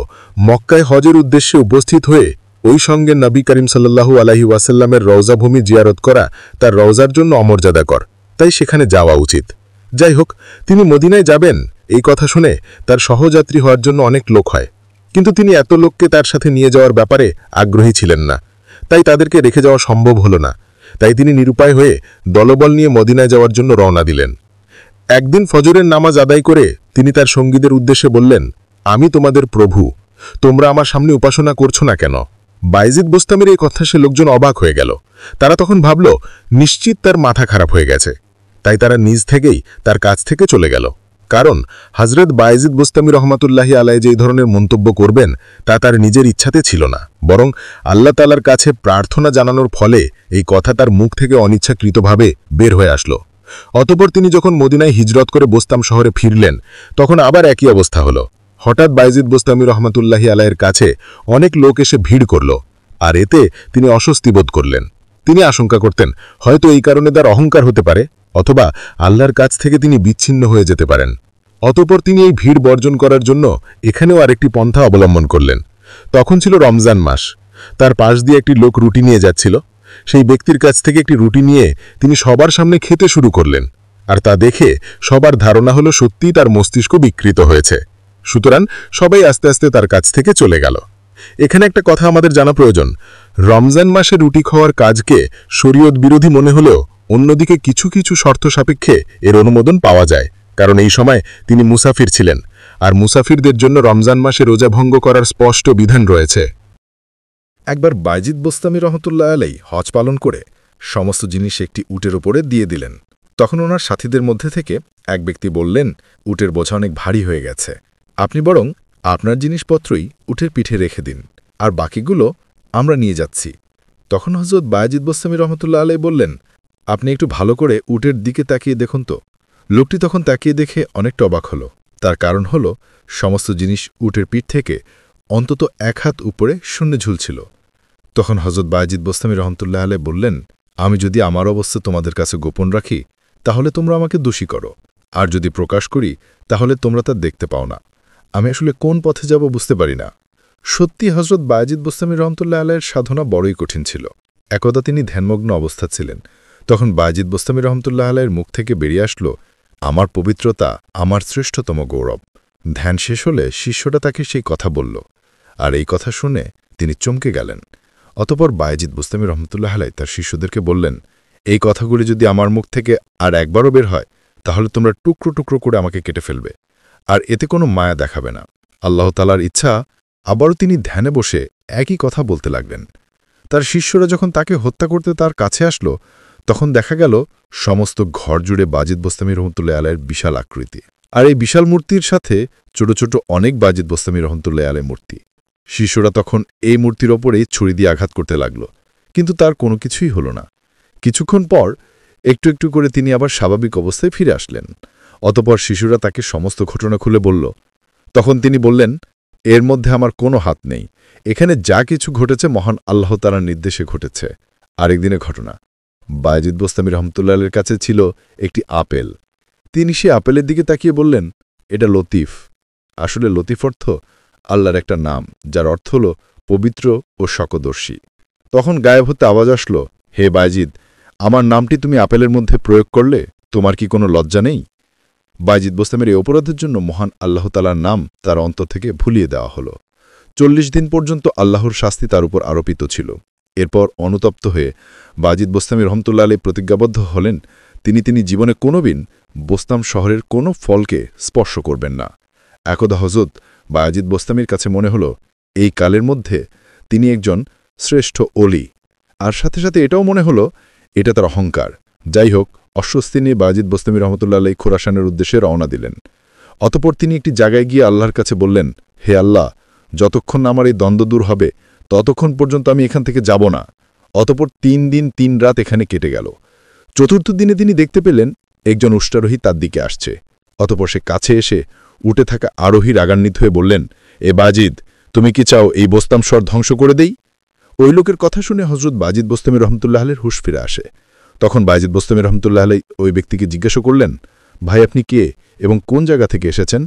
মক্কায় হজের উদ্দেশ্যে উপস্থিত হয়ে ওই সঙ্গে নবী করিম সাল্লাল্লাহু আলাইহি ওয়াসাল্লামের রওজাভূমি জিয়ারত করা তার রওজার জন্য অমর্যাদাকর, তাই সেখানে যাওয়া উচিত। যাই হোক, তিনি মদিনায় যাবেন এই কথা শুনে তার সহযাত্রী হওয়ার জন্য অনেক লোক হয়, কিন্তু তিনি এত লোককে তার সাথে নিয়ে যাওয়ার ব্যাপারে আগ্রহী ছিলেন না, তাই তাদেরকে রেখে যাওয়া সম্ভব হল না। তাই তিনি নিরুপায় হয়ে দলবল নিয়ে মদিনায় যাওয়ার জন্য রওনা দিলেন। একদিন ফজরের নামাজ আদায় করে তিনি তার সঙ্গীদের উদ্দেশ্যে বললেন, আমি তোমাদের প্রভু, তোমরা আমার সামনে উপাসনা করছো না কেন? বায়জিদ বোস্তামির এই কথা সে লোকজন অবাক হয়ে গেল। তারা তখন ভাবল নিশ্চিত তার মাথা খারাপ হয়ে গেছে, তাই তারা নিজ থেকেই তার কাছ থেকে চলে গেল। কারণ হযরত বায়জিদ বোস্তামি রহমতুল্লাহি আলাই যে ধরনের মন্তব্য করবেন তা তার নিজের ইচ্ছাতে ছিল না, বরং আল্লাহ তাআলার কাছে প্রার্থনা জানানোর ফলে এই কথা তার মুখ থেকে অনিচ্ছাকৃতভাবে বের হয়ে আসলো। অতঃপর তিনি যখন মদিনায় হিজরত করে বোস্তাম শহরে ফিরলেন, তখন আবার একই অবস্থা হলো। হঠাৎ বায়জিদ বোস্তামি রহমতুল্লাহি আলাইয়ের কাছে অনেক লোক এসে ভিড় করল, আর এতে তিনি অস্বস্তি বোধ করলেন। তিনি আশঙ্কা করতেন হয়তো এই কারণে তার অহংকার হতে পারে, অথবা আল্লাহর কাছ থেকে তিনি বিচ্ছিন্ন হয়ে যেতে পারেন। অতঃপর তিনি এই ভিড় বর্জন করার জন্য এখানেও আরেকটি পন্থা অবলম্বন করলেন। তখন ছিল রমজান মাস। তার পাশ দিয়ে একটি লোক রুটি নিয়ে যাচ্ছিল। সেই ব্যক্তির কাছ থেকে একটি রুটি নিয়ে তিনি সবার সামনে খেতে শুরু করলেন, আর তা দেখে সবার ধারণা হলো সত্যিই তার মস্তিষ্ক বিকৃত হয়েছে। সুতরাং সবাই আস্তে আস্তে তার কাছ থেকে চলে গেল। এখানে একটা কথা আমাদের জানা প্রয়োজন, রমজান মাসে রুটি খাওয়ার কাজকে শরীয়ত বিরোধী মনে হলেও অন্যদিকে কিছু কিছু শর্ত সাপেক্ষে এর অনুমোদন পাওয়া যায়, কারণ এই সময় তিনি মুসাফির ছিলেন, আর মুসাফিরদের জন্য রমজান মাসে রোজা ভঙ্গ করার স্পষ্ট বিধান রয়েছে। একবার বায়জিদ বোস্তামি রহমতুল্লাহ আলাই হজ পালন করে সমস্ত জিনিস একটি উটের উপরে দিয়ে দিলেন। তখন ওনার সাথীদের মধ্যে থেকে এক ব্যক্তি বললেন, উটের বোঝা অনেক ভারী হয়ে গেছে, আপনি বরং আপনার জিনিসপত্রই উটের পিঠে রেখে দিন, আর বাকিগুলো আমরা নিয়ে যাচ্ছি। তখন হযরত বায়জিদ বোস্তামি রহমতুল্লাহ আলাই বললেন, আপনি একটু ভালো করে উটের দিকে তাকিয়ে দেখুন তো। লোকটি তখন তাকিয়ে দেখে অনেকটা অবাক হল। তার কারণ হল সমস্ত জিনিস উটের পিঠ থেকে অন্তত 1 হাত উপরে শূন্য ঝুলছিল। তখন হযরত বায়জিদ বোস্তামি রহমতুল্লাহ আলাই বললেন, আমি যদি আমার অবস্থা তোমাদের কাছে গোপন রাখি তাহলে তোমরা আমাকে দোষী করো, আর যদি প্রকাশ করি তাহলে তোমরা তা দেখতে পাও না। আমি আসলে কোন পথে যাব বুঝতে পারি না। সত্যি হযরত বায়জিদ বোস্তামি রহমতুল্লাহ আলাইয়ের সাধনা বড়ই কঠিন ছিল। একদা তিনি ধ্যানমগ্ন অবস্থা ছিলেন। তখন বায়জিদ বোস্তামি রহমতুল্লাহ আলাইয়ের মুখ থেকে বেরিয়ে আসলো, আমার পবিত্রতা আমার শ্রেষ্ঠতম গৌরব। ধ্যান শেষ হলে শিষ্যটা তাকে সেই কথা বলল, আর এই কথা শুনে তিনি চমকে গেলেন। অতঃপর বায়জিদ বোস্তামি রহমতুল্লাহ আলাই তার শিষ্যদেরকে বললেন, এই কথাগুলি যদি আমার মুখ থেকে আর একবারও বের হয় তাহলে তোমরা টুকরো টুকরো করে আমাকে কেটে ফেলবে, আর এতে কোনো মায়া দেখাবে না। আল্লাহ তাআলার ইচ্ছা আবারও তিনি ধ্যানে বসে একই কথা বলতে লাগলেন। তার শিষ্যরা যখন তাকে হত্যা করতে তার কাছে আসলো, তখন দেখা গেল সমস্ত ঘর জুড়ে বায়জিদ বোস্তামি রহমতুল্লাহ আলাইয়ের বিশাল আকৃতি, আর এই বিশাল মূর্তির সাথে ছোট ছোট অনেক বাজিদ বোস্তামি রহমতুল্লাহ আলাই মূর্তি। শিষ্যরা তখন এই মূর্তির ওপরেই ছুরি দিয়ে আঘাত করতে লাগল, কিন্তু তার কোনো কিছুই হল না। কিছুক্ষণ পর একটু একটু করে তিনি আবার স্বাভাবিক অবস্থায় ফিরে আসলেন। অতপর শিশুরা তাকে সমস্ত ঘটনা খুলে বলল। তখন তিনি বললেন, এর মধ্যে আমার কোনো হাত নেই, এখানে যা কিছু ঘটেছে মহান আল্লাহ তাআলার নির্দেশে ঘটেছে। আরেকদিনের ঘটনা, বায়েজিদ বোস্তামি রহমতুল্লাহের কাছে ছিল একটি আপেল। তিনি সে আপেলের দিকে তাকিয়ে বললেন, এটা লতিফ। আসলে লতিফ অর্থ আল্লাহর একটা নাম, যার অর্থ হল পবিত্র ও সকদর্শী। তখন গায়েব হতে আওয়াজ আসল, হে বায়েজিদ, আমার নামটি তুমি আপেলের মধ্যে প্রয়োগ করলে, তোমার কি কোনো লজ্জা নেই? বায়েজিদ বোস্তামের এই অপরাধের জন্য মহান আল্লাহ তাআলার নাম তার অন্তর থেকে ভুলিয়ে দেওয়া হল। 40 দিন পর্যন্ত আল্লাহর শাস্তি তার উপর আরোপিত ছিল। এরপর অনুতপ্ত হয়ে বায়েজিদ বোস্তামি রহমতুল্লাহ আলাইহি প্রতিজ্ঞাবদ্ধ হলেন, তিনি জীবনে কোনোদিন বোস্তাম শহরের কোনো ফলকে স্পর্শ করবেন না। একদা হযরত বায়েজিদ বোস্তামির কাছে মনে হল, এই কালের মধ্যে তিনি একজন শ্রেষ্ঠ ওলি, আর সাথে সাথে এটাও মনে হল এটা তার অহংকার। যাই হোক, অস্বস্তি নিয়ে বায়েজিদ বোস্তামি রহমতুল্লাহ আলাইহি খোরাসানের উদ্দেশ্যে রওনা দিলেন। অতপর তিনি একটি জায়গায় গিয়ে আল্লাহর কাছে বললেন, হে আল্লাহ, যতক্ষণ আমার এই দ্বন্দ্ব দূর হবে ততক্ষণ পর্যন্ত আমি এখান থেকে যাব না। অতপর 3 দিন 3 রাত এখানে কেটে গেল। চতুর্থ দিনে তিনি দেখতে পেলেন একজন উষ্ট্রারোহী তার দিকে আসছে। অতপর সে কাছে এসে উঠে থাকা আরোহী রাগান্বিত হয়ে বললেন, এ বায়েজিদ, তুমি কি চাও এই বোস্তাম শহর ধ্বংস করে দেই? ওই লোকের কথা শুনে হযরত বায়েজিদ বোস্তামি রহমতুল্লাহ আলাইহির হুঁশ ফিরে আসে। তখন বায়েজিদ বোস্তামি রহমতুল্লাহ আলাইহি ওই ব্যক্তিকে জিজ্ঞাসা করলেন, ভাই, আপনি কে এবং কোন জায়গা থেকে এসেছেন?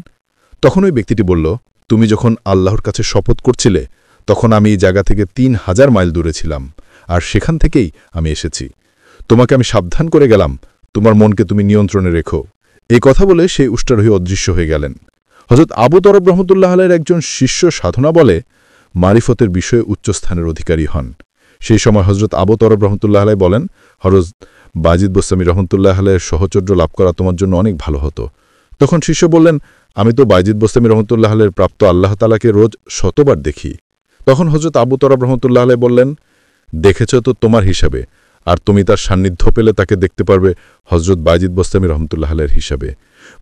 তখন ওই ব্যক্তিটি বলল, তুমি যখন আল্লাহর কাছে শপথ করছিলে তখন আমি এই জায়গা থেকে 3000 মাইল দূরে ছিলাম, আর সেখান থেকেই আমি এসেছি। তোমাকে আমি সাবধান করে গেলাম, তোমার মনকে তুমি নিয়ন্ত্রণে রেখো। এই কথা বলে সেই উষ্ট্রারোহী অদৃশ্য হয়ে গেলেন। হযরত আবু তরব রহমতুল্লাহ আলাইহির একজন শিষ্য সাধনা বলে মারিফতের বিষয়ে উচ্চস্থানের অধিকারী হন। সেই সময় হযরত আবু তরব রহমতুল্লাহ আলাইহি বলেন, হযরত বায়েজিদ বোস্তামি রহমতুল্লাহ আলাইহির সহচর্য লাভ করা তোমার জন্য অনেক ভালো হতো। তখন শিষ্য বললেন, আমি তো বায়েজিদ বোস্তামি রহমতুল্লাহ আলাইহির প্রাপ্ত আল্লাহ তাআলাকে রোজ শতবার দেখি। তখন হযরত আবু তরব রহমতুল্লাহ আলাইহি বললেন, দেখেছ তো তোমার হিসাবে, আর তুমি তার সান্নিধ্য পেলে তাকে দেখতে পারবে হযরত বায়েজিদ বোস্তামি রহমতুল্লাহ আলাইহির হিসাবে।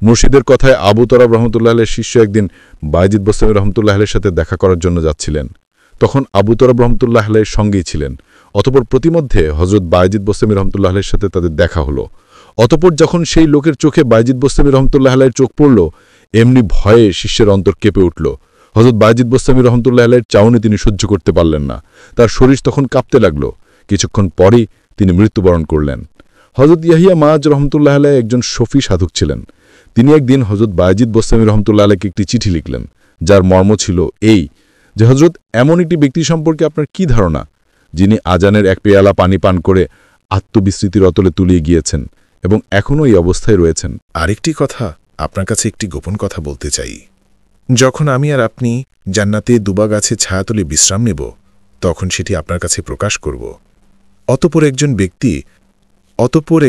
মুর্শিদের কথায় আবু তরব রহমতুল্লাহ আলাইহির শিষ্য একদিন বায়েজিদ বোস্তামি রহমতুল্লাহ আলাইহির সাথে দেখা করার জন্য যাচ্ছিলেন। তখন আবু তরব রহমতুল্লাহ আলাইহির সঙ্গেই ছিলেন। অতপর প্রতিমধ্যে হযরত বায়েজিদ বোস্তামি রহমতুল্লাহ আলাইহির সাথে তাদের দেখা হলো। অতপর যখন সেই লোকের চোখে বায়েজিদ বোস্তামি রহমতুল্লাহ আলাইহির চোখ পড়ল, এমনি ভয়ে শিষ্যের অন্তর কেঁপে উঠল। হযরত বায়েজিদ বোস্তামি রহমতুল্লাহ আলাইহির চাউনি তিনি সহ্য করতে পারলেন না। তার শরীর তখন কাঁপতে লাগল। কিছুক্ষণ পরই তিনি মৃত্যুবরণ করলেন। হযরত ইয়াহিয়া মাআজ রহমতুল্লাহ আলাইহি একজন শফি সাধক ছিলেন। তিনি একদিন হযরত বায়েজিদ বোস্তামি রহমতুল্লাহ আলাইহিকে একটি চিঠি লিখলেন, যার মর্ম ছিল এই যে, হযরত, এমন একটি ব্যক্তি সম্পর্কে আপনার কি ধারণা যিনি আজানের এক পেয়ালা পানি পান করে আত্মবিস্মৃতির অতলে তুলিয়ে গিয়েছেন এবং এখনও এই অবস্থায় রয়েছেন। আরেকটি কথা, আপনার কাছে একটি গোপন কথা বলতে চাই। যখন আমি আর আপনি জান্নাতে দুবা গাছে ছায়াতলে বিশ্রাম নেব, তখন সেটি আপনার কাছে প্রকাশ করব। অতপর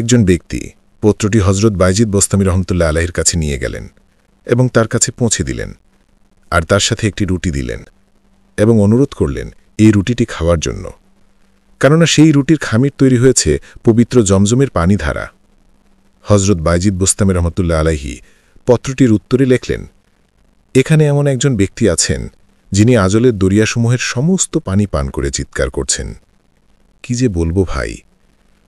একজন ব্যক্তি পত্রটি হযরত বায়েজিদ বোস্তামি রহমতুল্লাহ আলাইহির কাছে নিয়ে গেলেন এবং তার কাছে পৌঁছে দিলেন, আর তার সাথে একটি রুটি দিলেন এবং অনুরোধ করলেন এই রুটিটি খাওয়ার জন্য, কেননা সেই রুটির খামির তৈরি হয়েছে পবিত্র জমজমের পানি ধারা। হযরত বায়েজিদ বোস্তামি রহমতুল্লাহ আলাইহি পত্রটির উত্তরে লেখলেন, এখানে এমন একজন ব্যক্তি আছেন যিনি আজলের দরিয়াসমূহের সমস্ত পানি পান করে চিৎকার করছেন। কি যে বলবো ভাই,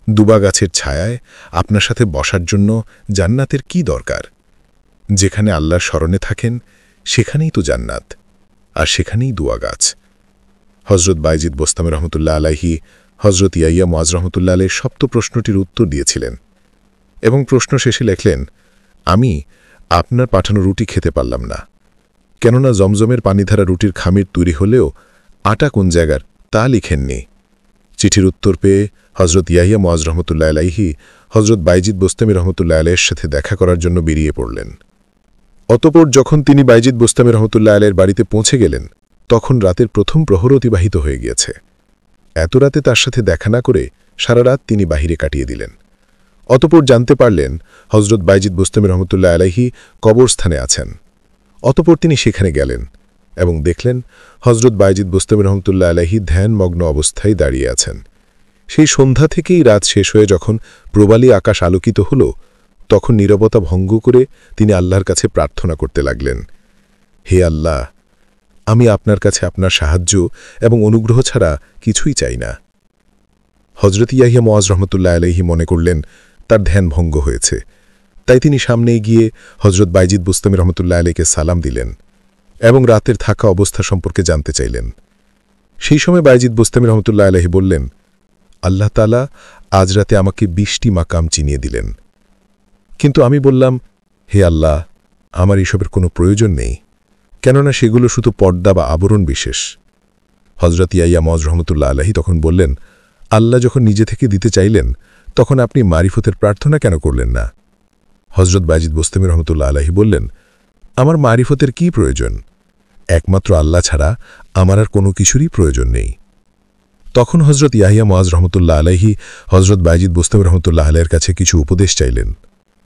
দুবা গাছের ছায়ায় আপনার সাথে বসার জন্য জান্নাতের কি দরকার? যেখানে আল্লাহর স্মরণে থাকেন সেখানেই তো জান্নাত, আর সেখানেই দুয়া গাছ। হযরত বায়েজিদ বোস্তামি রহমতুল্লাহ আলাইহি হযরত ইয়াহিয়া মুআজ রহমতুল্লাহ আলাইহির সপ্ত প্রশ্নটির উত্তর দিয়েছিলেন এবং প্রশ্ন শেষে লেখলেন, আমি আপনার পাঠানো রুটি খেতে পারলাম না, কেননা জমজমের পানিধারা রুটির খামির তৈরি হলেও আটা কোন জায়গার তা লিখেননি। চিঠির উত্তর পেয়ে হযরত ইয়াহিয়া মুআজ রহমতুল্লাহ আলাইহি হযরত বায়েজিদ বোস্তামি রহমতুল্লাহ আলাইহির সাথে দেখা করার জন্য বেরিয়ে পড়লেন। অতপর যখন তিনি বায়েজিদ বোস্তামি রহমতুল্লাহ আলাইহির বাড়িতে পৌঁছে গেলেন, তখন রাতের প্রথম প্রহর অতিবাহিত হয়ে গিয়েছে। এত রাতে তার সাথে দেখা না করে সারা রাত তিনি বাহিরে কাটিয়ে দিলেন। অতপর জানতে পারলেন হযরত বায়েজিদ বোস্তামি রহমতুল্লাহ আলাইহি কবরস্থানে আছেন। অতপর তিনি সেখানে গেলেন এবং দেখলেন হযরত বায়েজিদ বোস্তামি রহমতুল্লাহ আলাইহি ধ্যানমগ্ন অবস্থায় দাঁড়িয়ে আছেন। সেই সন্ধ্যা থেকেই রাত শেষ হয়ে যখন প্রবালী আকাশ আলোকিত হল, তখন নীরবতা ভঙ্গ করে তিনি আল্লাহর কাছে প্রার্থনা করতে লাগলেন, হে আল্লাহ, আমি আপনার কাছে আপনার সাহায্য এবং অনুগ্রহ ছাড়া কিছুই চাই না। হজরত ইয়াহিয়া মুআজ রহমতুল্লাহ আলাইহি মনে করলেন তার ধ্যান ভঙ্গ হয়েছে, তাই তিনি সামনে গিয়ে হজরত বাইজিদ বুস্তামি রহমতুল্লাহ আলাইকে সালাম দিলেন এবং রাতের থাকা অবস্থা সম্পর্কে জানতে চাইলেন। সেই সময় বাইজিদ বুস্তামি রহমতুল্লাহ আলাইহি বললেন, আল্লাহ তাআলা আজ রাতে আমাকে 20টি মাকাম চিনিয়ে দিলেন। কিন্তু আমি বললাম, হে আল্লাহ, আমার এসবের কোনো প্রয়োজন নেই, কেননা সেগুলো শুধু পর্দা বা আবরণ বিশেষ। হজরত ইয়াহিয়া মুআজ রহমতুল্লাহ আলাইহি তখন বললেন, আল্লাহ যখন নিজে থেকে দিতে চাইলেন তখন আপনি মারিফতের প্রার্থনা কেন করলেন না? হজরত বাইজিদ বুস্তামি রহমতুল্লাহ আলাইহি বললেন, আমার মারিফতের কি প্রয়োজন? একমাত্র আল্লাহ ছাড়া আমার আর কোনো কিছুরই প্রয়োজন নেই। তখন হজরত ইয়াহিয়া মুআজ রহমতুল্লাহ আলাইহি হজরত বাইজিদ বুস্তামি রহমতুল্লাহ আলাইহির কাছে কিছু উপদেশ চাইলেন।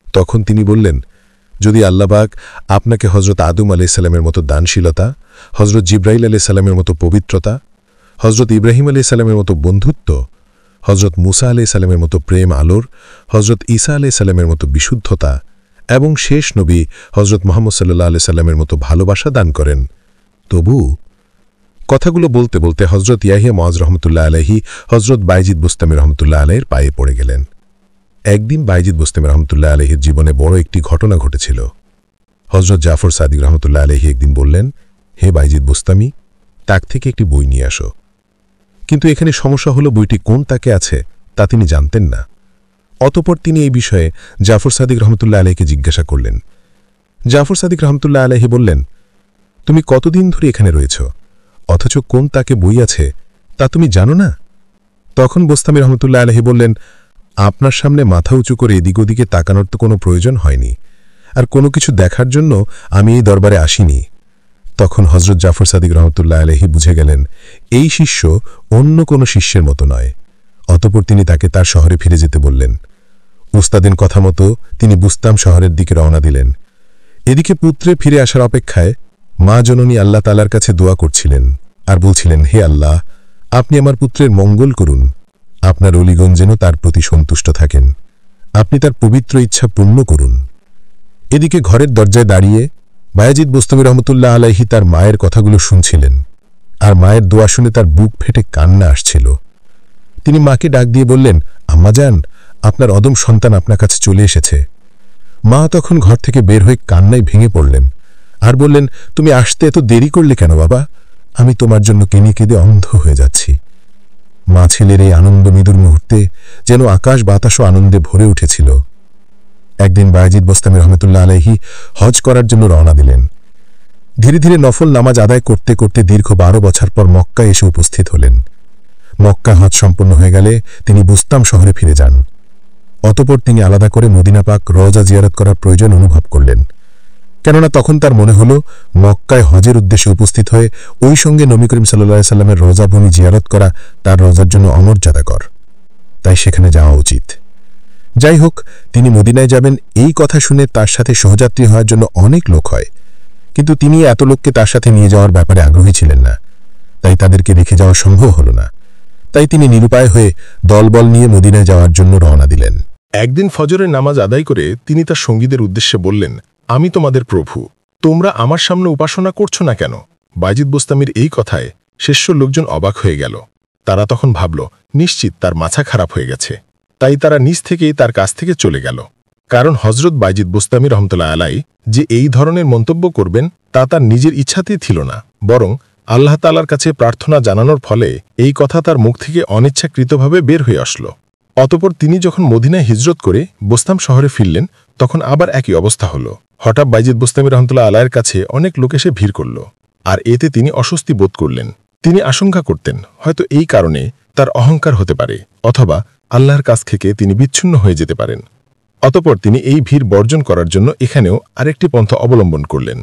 তখন তিনি বললেন, যদি আল্লাহ পাক আপনাকে হজরত আদম আলাইহিস সালামের মতো দানশীলতা, হজরত জিব্রাইল আলাইহিস সালামের মতো পবিত্রতা, হজরত ইব্রাহিম আলাইহিস সালামের মতো বন্ধুত্ব, হজরত মুসা আলাইহিস সালামের মতো প্রেম আলোর, হজরত ঈসা আলাইহিস সালামের মতো বিশুদ্ধতা এবং শেষ নবী হজরত মুহাম্মদ সাল্লাল্লাহু আলাইহি সাল্লামের মতো ভালোবাসা দান করেন, তবু কথাগুলো বলতে বলতে হজরত ইয়াহিয়া মুআজ রহমতুল্লাহ আলাইহি হজরত বাইজিদ বুস্তামি রহমতুল্লাহ আলাইহির পায়ে পড়ে গেলেন। একদিন বাইজিদ বুস্তামি রহমতুল্লাহ আলাইহির জীবনে বড় একটি ঘটনা ঘটেছিল। হজরত জাফর সাদিক রহমতুল্লাহ আলাইহি একদিন বললেন, হে বাইজিদ বুস্তামি, তাক থেকে একটি বই নিয়ে আসো। কিন্তু এখানে সমস্যা হলো বইটি কোন তাকে আছে তা তিনি জানতেন না। অতঃপর তিনি এই বিষয়ে জাফর সাদিক রহমতুল্লাহ আলাইহিকে জিজ্ঞাসা করলেন। জাফর সাদিক রহমতুল্লাহ আলাইহি বললেন, তুমি কতদিন ধরে এখানে রয়েছ, অথচ কোন তাকে বই আছে তা তুমি জানো না? তখন বুস্তামি রহমতুল্লাহ আলাইহি বললেন, আপনার সামনে মাথা উঁচু করে এদিক ওদিকে তাকানোর তো কোনো প্রয়োজন হয়নি, আর কোনো কিছু দেখার জন্য আমি এই দরবারে আসিনি। তখন হজরত জাফর সাদিক রহমতুল্লাহ আলাইহি বুঝে গেলেন এই শিষ্য অন্য কোনো শিষ্যের মতো নয়। অতঃপর তিনি তাকে তার শহরে ফিরে যেতে বললেন। উস্তাদের কথা মতো তিনি বুস্তাম শহরের দিকে রওনা দিলেন। এদিকে পুত্রে ফিরে আসার অপেক্ষায় মা জননী আল্লাহ তাআলার কাছে দোয়া করছিলেন আর বলছিলেন, হে আল্লাহ, আপনি আমার পুত্রের মঙ্গল করুন, আপনার অলিগণ যেন তার প্রতি সন্তুষ্ট থাকেন, আপনি তার পবিত্র ইচ্ছা পূর্ণ করুন। এদিকে ঘরের দরজায় দাঁড়িয়ে বায়েজিদ বুস্তামি রহমতুল্লাহ আলাইহি তার মায়ের কথাগুলো শুনছিলেন, আর মায়ের দোয়া শুনে তার বুক ফেটে কান্না আসছিল। তিনি মাকে ডাক দিয়ে বললেন, আম্মাজান, আপনার অদম সন্তান আপনার কাছে চলে এসেছে। মা তখন ঘর থেকে বের হয়ে কান্নায় ভেঙে পড়লেন আর বললেন, তুমি আসতে এত দেরি করলে কেন বাবা? আমি তোমার জন্য কেঁদে কেঁদে অন্ধ হয়ে যাচ্ছি। মা ছেলের এই আনন্দ মৃদুর মুহূর্তে যেন আকাশ বাতাসও আনন্দে ভরে উঠেছিল। একদিন বায়েজিদ বুস্তামি রহমতুল্লাহ আলাইহি হজ করার জন্য রওনা দিলেন। ধীরে ধীরে নফল নামাজ আদায় করতে করতে দীর্ঘ 12 বছর পর মক্কায় এসে উপস্থিত হলেন। মক্কা হজ সম্পন্ন হয়ে গেলে তিনি বুস্তাম শহরে ফিরে যান। অতঃপর তিনি আলাদা করে মদিনা পাক রওজা জিয়ারত করার প্রয়োজন অনুভব করলেন, কেননা তখন তার মনে হল মক্কায় হজের উদ্দেশ্যে উপস্থিত হয়ে ওই সঙ্গে নবী করিম সাল্লাল্লাহু আলাইহি সাল্লামের রওজা ভূমি জিয়ারত করা তার রওজার জন্য অমর্যাদাকর, তাই সেখানে যাওয়া উচিত। যাই হোক, তিনি মদিনায় যাবেন এই কথা শুনে তার সাথে সহযাত্রী হওয়ার জন্য অনেক লোক হয়, কিন্তু তিনি এত লোককে তার সাথে নিয়ে যাওয়ার ব্যাপারে আগ্রহী ছিলেন না, তাই তাদেরকে রেখে যাওয়া সম্ভব হল না। তাই তিনি নিরুপায় হয়ে দলবল নিয়ে মদিনায় যাওয়ার জন্য রওনা দিলেন। একদিন ফজরের নামাজ আদায় করে তিনি তার সঙ্গীদের উদ্দেশ্যে বললেন, আমি তোমাদের প্রভু, তোমরা আমার সামনে উপাসনা করছো না কেন? বায়েজিদ বুস্তামির এই কথায় শেষ্য লোকজন অবাক হয়ে গেল। তারা তখন ভাবল নিশ্চিত তার মাথা খারাপ হয়ে গেছে, তাই তারা নিজ থেকেই তার কাছ থেকে চলে গেল। কারণ হজরত বায়েজিদ বুস্তামি রহমতুল্লাহ আলাইহি যে এই ধরনের মন্তব্য করবেন তা তার নিজের ইচ্ছাতেই ছিল না, বরং আল্লাহ তাআলার কাছে প্রার্থনা জানানোর ফলে এই কথা তার মুখ থেকে অনিচ্ছাকৃতভাবে বের হয়ে আসলো। অতঃপর তিনি যখন মদিনায় হিজরত করে বুস্তাম শহরে ফিরলেন, তখন আবার একই অবস্থা হল। হঠাৎ বায়েজিদ বুস্তামি রহমতুল্লাহ আলাইহির কাছে অনেক লোক এসে ভিড় করল, আর এতে তিনি অস্বস্তি বোধ করলেন। তিনি আশঙ্কা করতেন হয়তো এই কারণে তার অহংকার হতে পারে, অথবা আল্লাহর কাছ থেকে তিনি বিচ্ছিন্ন হয়ে যেতে পারেন। অতঃপর তিনি এই ভিড় বর্জন করার জন্য এখানেও আরেকটি পন্থা অবলম্বন করলেন।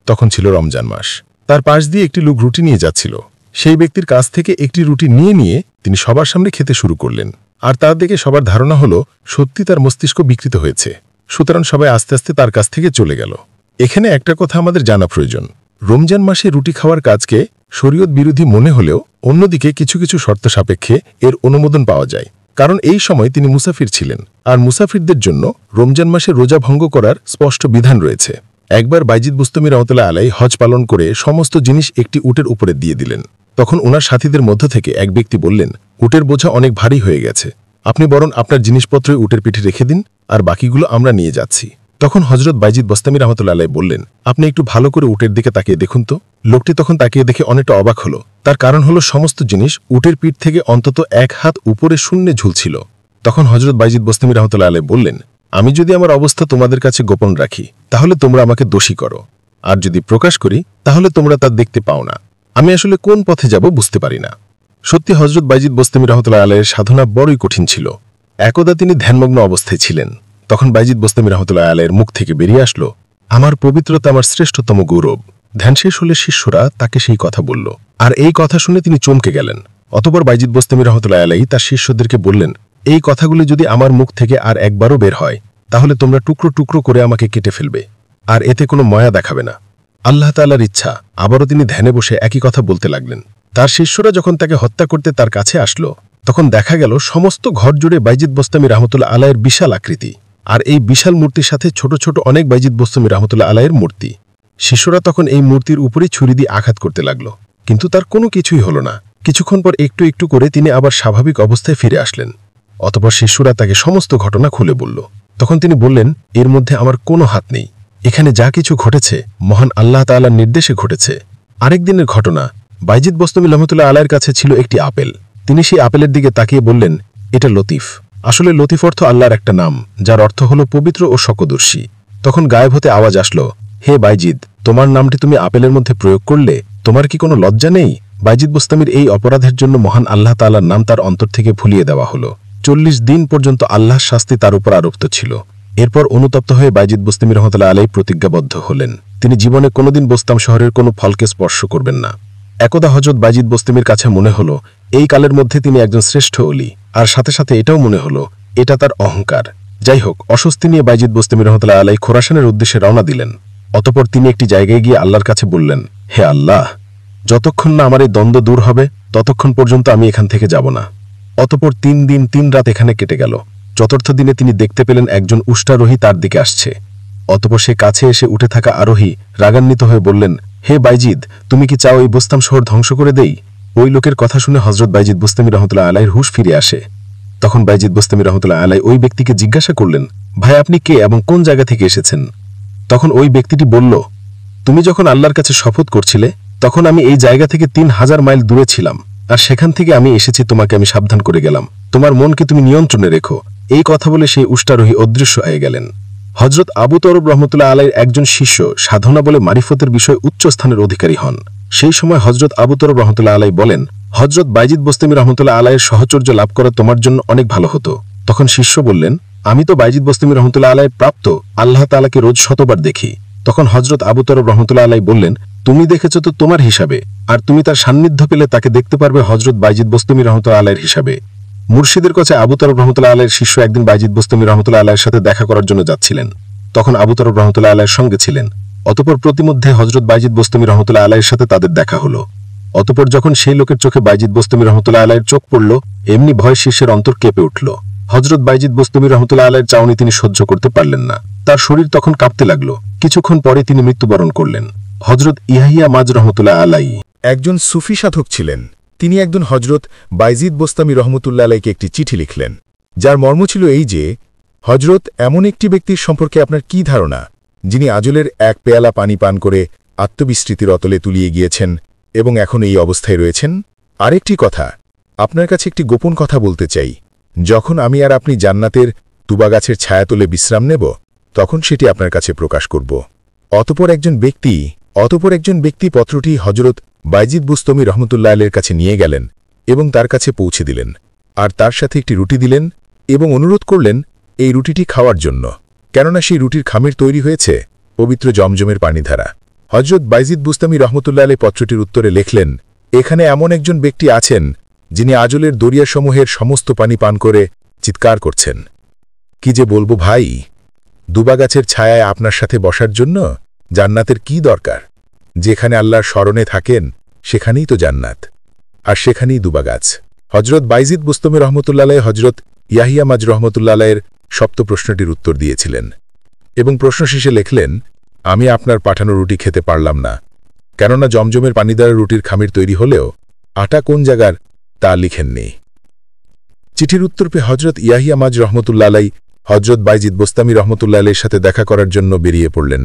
তখন ছিল রমজান মাস। তার পাশ দিয়ে একটি লোক রুটি নিয়ে যাচ্ছিল। সেই ব্যক্তির কাছ থেকে একটি রুটি নিয়ে তিনি সবার সামনে খেতে শুরু করলেন, আর তা দেখে সবার ধারণা হলো সত্যি তার মস্তিষ্ক বিকৃত হয়েছে। সুতরাং সবাই আস্তে আস্তে তার কাছ থেকে চলে গেল। এখানে একটা কথা আমাদের জানা প্রয়োজন, রমজান মাসে রুটি খাওয়ার কাজকে শরীয়ত বিরোধী মনে হলেও অন্যদিকে কিছু কিছু শর্ত সাপেক্ষে এর অনুমোদন পাওয়া যায়। কারণ এই সময় তিনি মুসাফির ছিলেন, আর মুসাফিরদের জন্য রমজান মাসে রোজা ভঙ্গ করার স্পষ্ট বিধান রয়েছে। একবার বাইজিদ বুস্তামি রহমতুল্লাহ আলাই হজ পালন করে সমস্ত জিনিস একটি উটের উপরে দিয়ে দিলেন। তখন ওনার সাথীদের মধ্য থেকে এক ব্যক্তি বললেন, উটের বোঝা অনেক ভারী হয়ে গেছে, আপনি বরং আপনার জিনিসপত্র উটের পিঠে রেখে দিন, আর বাকিগুলো আমরা নিয়ে যাচ্ছি। তখন হজরত বাইজিদ বুস্তামি রহমতুল্লাহ আলাই বললেন, আপনি একটু ভালো করে উটের দিকে তাকিয়ে দেখুন তো। লোকটি তখন তাকিয়ে দেখে অনেকটা অবাক হলো। তার কারণ হলো সমস্ত জিনিস উটের পিঠ থেকে অন্তত 1 হাত উপরে শূন্যে ঝুলছিল। তখন হজরত বাইজিদ বুস্তামি রহমতুল্লাহ আলাই বললেন, আমি যদি আমার অবস্থা তোমাদের কাছে গোপন রাখি তাহলে তোমরা আমাকে দোষী করো, আর যদি প্রকাশ করি তাহলে তোমরা তা দেখতে পাও না। আমি আসলে কোন পথে যাব বুঝতে পারি না। সত্যি হজরত বাইজিদ বুস্তামি রহমতুল্লাহ আলাইয়ের সাধনা বড়ই কঠিন ছিল। একদা তিনি ধ্যানমগ্ন অবস্থায় ছিলেন। তখন বাইজিদ বুস্তামি রহমতুল্লাহ আলাইয়ের মুখ থেকে বেরিয়ে আসলো, আমার পবিত্রতা আমার শ্রেষ্ঠতম গৌরব। ধ্যান শেষ হলে শিষ্যরা তাকে সেই কথা বলল, আর এই কথা শুনে তিনি চমকে গেলেন। অতঃপর বাইজিদ বুস্তামি রহমতুল্লাহ আলাই তার শিষ্যদেরকে বললেন, এই কথাগুলি যদি আমার মুখ থেকে আর একবারও বের হয় তাহলে তোমরা টুকরো টুকরো করে আমাকে কেটে ফেলবে, আর এতে কোনো ময়া দেখাবে না। আল্লাহ তাআলার ইচ্ছা আবারও তিনি ধ্যানে বসে একই কথা বলতে লাগলেন। তার শিষ্যরা যখন তাকে হত্যা করতে তার কাছে আসলো তখন দেখা গেল সমস্ত ঘর জুড়ে বাইজিদ বুস্তামি রহমতুল্লাহ আলাইয়ের বিশাল আকৃতি, আর এই বিশাল মূর্তির সাথে ছোট ছোট অনেক বাইজিদ বুস্তামি রহমতুল্লাহ আলাইয়ের মূর্তি। শিষ্যরা তখন এই মূর্তির উপরেই ছুরি দিয়ে আঘাত করতে লাগলো, কিন্তু তার কোনো কিছুই হলো না। কিছুক্ষণ পর একটু একটু করে তিনি আবার স্বাভাবিক অবস্থায় ফিরে আসলেন। অতঃপর শিষ্যরা তাকে সমস্ত ঘটনা খুলে বলল। তখন তিনি বললেন, এর মধ্যে আমার কোনো হাত নেই, এখানে যা কিছু ঘটেছে মহান আল্লাহ তাআলার নির্দেশে ঘটেছে। আরেক দিনের ঘটনা, বাইজিদ বুস্তামি রহমতুল্লাহ আলাইয়ের কাছে ছিল একটি আপেল। তিনি সেই আপেলের দিকে তাকিয়ে বললেন, এটা লতিফ। আসলে লতিফ অর্থ আল্লাহর একটা নাম, যার অর্থ হলো পবিত্র ও সকদর্শী। তখন গায়েব হতে আওয়াজ আসলো, হে বাইজিদ, তোমার নামটি তুমি আপেলের মধ্যে প্রয়োগ করলে, তোমার কি কোনো লজ্জা নেই? বাইজিদ বুস্তামির এই অপরাধের জন্য মহান আল্লাহ তাআলার নাম তার অন্তর থেকে ভুলিয়ে দেওয়া হলো। 40 দিন পর্যন্ত আল্লাহর শাস্তি তার উপর আরোপিত ছিল। এরপর অনুতপ্ত হয়ে বাইজিদ বুস্তামি রহমতুল্লাহ আলাই প্রতিজ্ঞাবদ্ধ হলেন, তিনি জীবনে কোনোদিন বোস্তাম শহরের কোনো ফলকে স্পর্শ করবেন না। একদা হযরত বাইজিদ বুস্তামির কাছে মনে হলো এই কালের মধ্যে তিনি একজন শ্রেষ্ঠ ওলি, আর সাথে সাথে এটাও মনে হলো এটা তার অহংকার। যাই হোক, অস্বস্তি নিয়ে বাইজিদ বুস্তামি রহমতুল্লাহ আলাই খোরাসানের উদ্দেশ্যে রওনা দিলেন। অতঃপর তিনি একটি জায়গায় গিয়ে আল্লাহর কাছে বললেন, হে আল্লাহ, যতক্ষণ না আমার এই দ্বন্দ্ব দূর হবে ততক্ষণ পর্যন্ত আমি এখান থেকে যাব না। অতঃপর 3 দিন 3 রাত এখানে কেটে গেল। চতুর্থ দিনে তিনি দেখতে পেলেন একজন উষ্ট্রারোহী তার দিকে আসছে। অতঃপর সে কাছে এসে উঠে থাকা আরোহী রাগান্বিত হয়ে বললেন, হে বাইজিদ, তুমি কি চাও এই বোস্তাম শহর ধ্বংস করে দেই? ওই লোকের কথা শুনে হযরত বাইজিদ বুস্তামি রহমতুল্লাহ আলাইয়ের হুঁশ ফিরে আসে। তখন বাইজিদ বুস্তামি রহমতুল্লাহ আলাই ওই ব্যক্তিকে জিজ্ঞাসা করলেন, ভাই, আপনি কে এবং কোন জায়গা থেকে এসেছেন? তখন ওই ব্যক্তিটি বলল, তুমি যখন আল্লাহর কাছে শপথ করছিলে তখন আমি এই জায়গা থেকে 3000 মাইল দূরে ছিলাম, আর সেখান থেকে আমি এসেছি, তোমাকে আমি সাবধান করে গেলাম, তোমার মনকে তুমি নিয়ন্ত্রণে রেখো। এই কথা বলে সেই উষ্ট্রারোহী অদৃশ্য হয়ে গেলেন। হযরত আবু তরব রহমতুল্লাহ আলাইয়ের একজন শিষ্য সাধনা বলে মারিফতের বিষয়ে উচ্চ স্থানের অধিকারী হন। সেই সময় হযরত আবু তরব রহমতুল্লাহ আলাই বলেন, হযরত বাইজিদ বুস্তামি রহমতুল্লাহ আলাইয়ের সহচর্য লাভ করা তোমার জন্য অনেক ভালো হতো। তখন শিষ্য বললেন, আমি তো বাইজিদ বুস্তামি রহমতুল্লাহ আলাইয়ের প্রাপ্ত, আল্লাহ তাআলাকে রোজ শতবার দেখি। তখন হযরত আবু তরব রহমতুল্লাহ আলাই বললেন, তুমি দেখেছ তো তোমার হিসাবে, আর তুমি তার সান্নিধ্য পেলে তাকে দেখতে পারবে হযরত বাইজিদ বুস্তামি রহমতুল্লাহ আলাইয়ের হিসাবে। মুর্শিদের কাছে আবু তরব রহমতুল্লাহ আলাইয়ের শিষ্য একদিন বাইজিদ বুস্তামি রহমতুল্লাহ আলাইয়ের সাথে দেখা করার জন্য যাচ্ছিলেন। তখন আবু তরব রহমতুল্লাহ আলাইয়ের সঙ্গে ছিলেন। অতঃপর প্রতিমধ্যে হযরত বাইজিদ বুস্তামি রহমতুল্লাহ আলাইয়ের সাথে তাদের দেখা হলো। অতঃপর যখন সেই লোকের চোখে বাইজিদ বুস্তামি রহমতুল্লাহ আলাইয়ের চোখ পড়ল, এমনি ভয় শিষ্যের অন্তর কেঁপে উঠল। হযরত বাইজিদ বুস্তামি রহমতুল্লাহ আলাইয়ের চাউনি তিনি সহ্য করতে পারলেন না। তার শরীর তখন কাঁপতে লাগল। কিছুক্ষণ পরে তিনি মৃত্যুবরণ করলেন। হযরত ইয়াহিয়া মাজ রহমতুল্লাহ আলাই একজন সুফি সাধক ছিলেন। তিনি একজন হযরত বাইজিদ বুস্তামি রহমতুল্লাহ আলাইকে একটি চিঠি লিখলেন, যার মর্ম ছিল এই যে, হযরত, এমন একটি ব্যক্তির সম্পর্কে আপনার কি ধারণা যিনি আজলের এক পেয়ালা পানি পান করে আত্মবিস্মৃতির অতলে তুলিয়ে গিয়েছেন এবং এখন এই অবস্থায় রয়েছেন? আরেকটি কথা, আপনার কাছে একটি গোপন কথা বলতে চাই। যখন আমি আর আপনি জান্নাতের তুবা গাছের ছায়াতলে বিশ্রাম নেব তখন সেটি আপনার কাছে প্রকাশ করব। অতঃপর একজন ব্যক্তি পত্রটি হযরত বাইজিদ বুস্তামি রহমতুল্লাহ আলাইয়ের কাছে নিয়ে গেলেন এবং তার কাছে পৌঁছে দিলেন, আর তার সাথে একটি রুটি দিলেন এবং অনুরোধ করলেন এই রুটিটি খাওয়ার জন্য, কেননা সেই রুটির খামির তৈরি হয়েছে পবিত্র জমজমের পানি দ্বারা। হযরত বাইজিদ বুস্তামি রহমতুল্লাহ আলাই পত্রটির উত্তরে লিখলেন, এখানে এমন একজন ব্যক্তি আছেন যিনি আজলের দরিয়াসমূহের সমস্ত পানি পান করে চিৎকার করছেন। কি যে বলবো ভাই, দুবা গাছের ছায়ায় আপনার সাথে বসার জন্য জান্নাতের কি দরকার? যেখানে আল্লাহর স্মরণে থাকেন সেখানেই তো জান্নাত, আর সেখানেই দুবা গাছ। হযরত বাইজিদ বুস্তামি রহমতুল্লাহ আলাই হযরত ইয়াহিয়া মাজ রহমতুল্লাহ আলাইয়ের সপ্ত প্রশ্নটির উত্তর দিয়েছিলেন এবং প্রশ্ন শেষে লিখলেন, আমি আপনার পাঠানো রুটি খেতে পারলাম না, কেননা জমজমের পানি দ্বারা রুটির খামির তৈরি হলেও আটা কোন জায়গার তা লিখেননি। চিঠির উত্তর পেয়ে হজরত ইয়াহিয়া মাজ রহমতুল্লাহ আলাই হজরত বাইজিদ বোস্তামি রহমতুল্লাহ আলাইয়ের সাথে দেখা করার জন্য বেরিয়ে পড়লেন।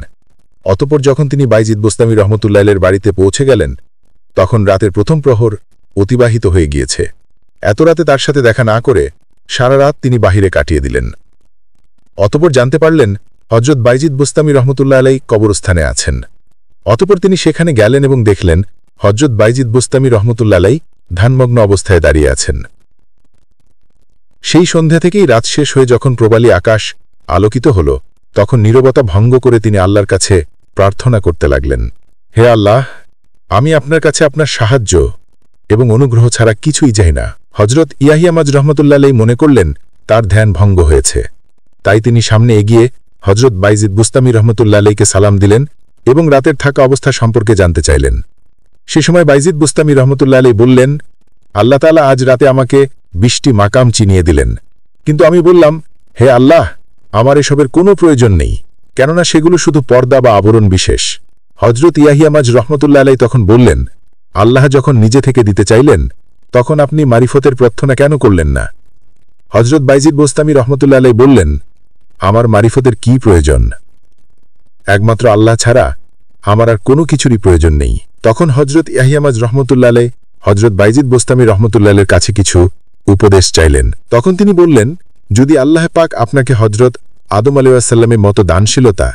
অতঃপর যখন তিনি বাইজিদ বোস্তামি রহমতুল্লাহ আলাইয়ের বাড়িতে পৌঁছে গেলেন, তখন রাতের প্রথম প্রহর অতিবাহিত হয়ে গিয়েছে। এত রাতে তার সাথে দেখা না করে সারা রাত তিনি বাহিরে কাটিয়ে দিলেন। অতঃপর জানতে পারলেন হজরত বাইজিদ বোস্তামি রহমতুল্লাহ আলাই কবরস্থানে আছেন। অতঃপর তিনি সেখানে গেলেন এবং দেখলেন হজরত বাইজিদ বোস্তামি রহমতুল্লাহ আলাই ধ্যানমগ্ন অবস্থায় দাঁড়িয়ে আছেন। সেই সন্ধ্যা থেকেই রাত শেষ হয়ে যখন প্রবালী আকাশ আলোকিত হল, তখন নীরবতা ভঙ্গ করে তিনি আল্লাহর কাছে প্রার্থনা করতে লাগলেন, হে আল্লাহ, আমি আপনার কাছে আপনার সাহায্য এবং অনুগ্রহ ছাড়া কিছুই চাই না। হজরত ইয়াহিয়া মাজ রহমতুল্লাহ আলাই মনে করলেন তার ধ্যান ভঙ্গ হয়েছে, তাই তিনি সামনে এগিয়ে হজরত বাইজিদ বুস্তামি রহমতুল্লাহ আলাইকে সালাম দিলেন এবং রাতের থাকা অবস্থা সম্পর্কে জানতে চাইলেন। সে সময় বাইজিদ বুস্তামি রহমতুল্লাহ আলাই বললেন, আল্লাহ তাআলা আজ রাতে আমাকে 20টি মাকাম চিনিয়ে দিলেন, কিন্তু আমি বললাম, হে আল্লাহ, আমার এসবের কোনো প্রয়োজন নেই, কেননা সেগুলো শুধু পর্দা বা আবরণ বিশেষ। হজরত ইয়াহিয়া মাজ রহমতুল্লাহ আলাই তখন বললেন, আল্লাহ যখন নিজে থেকে দিতে চাইলেন, তখন আপনি মারিফতের প্রার্থনা কেন করলেন না? হজরত বাইজিদ বোস্তামি রহমতুল্লাহ আলাই বললেন, আমার মারিফতের কি প্রয়োজন? একমাত্র আল্লাহ ছাড়া আমার আর কোনো কিছুরই প্রয়োজন নেই। তখন হজরত ইয়াহিয়া মাজ রহমতুল্লাহ আলাই হজরত বাইজিদ বোস্তামি রহমতুল্লাহ আলাইয়ের কাছে কিছু উপদেশ চাইলেন। তখন তিনি বললেন, যদি আল্লাহ পাক আপনাকে হজরত আদম আলাইহিসসালামের মতো দানশীলতা,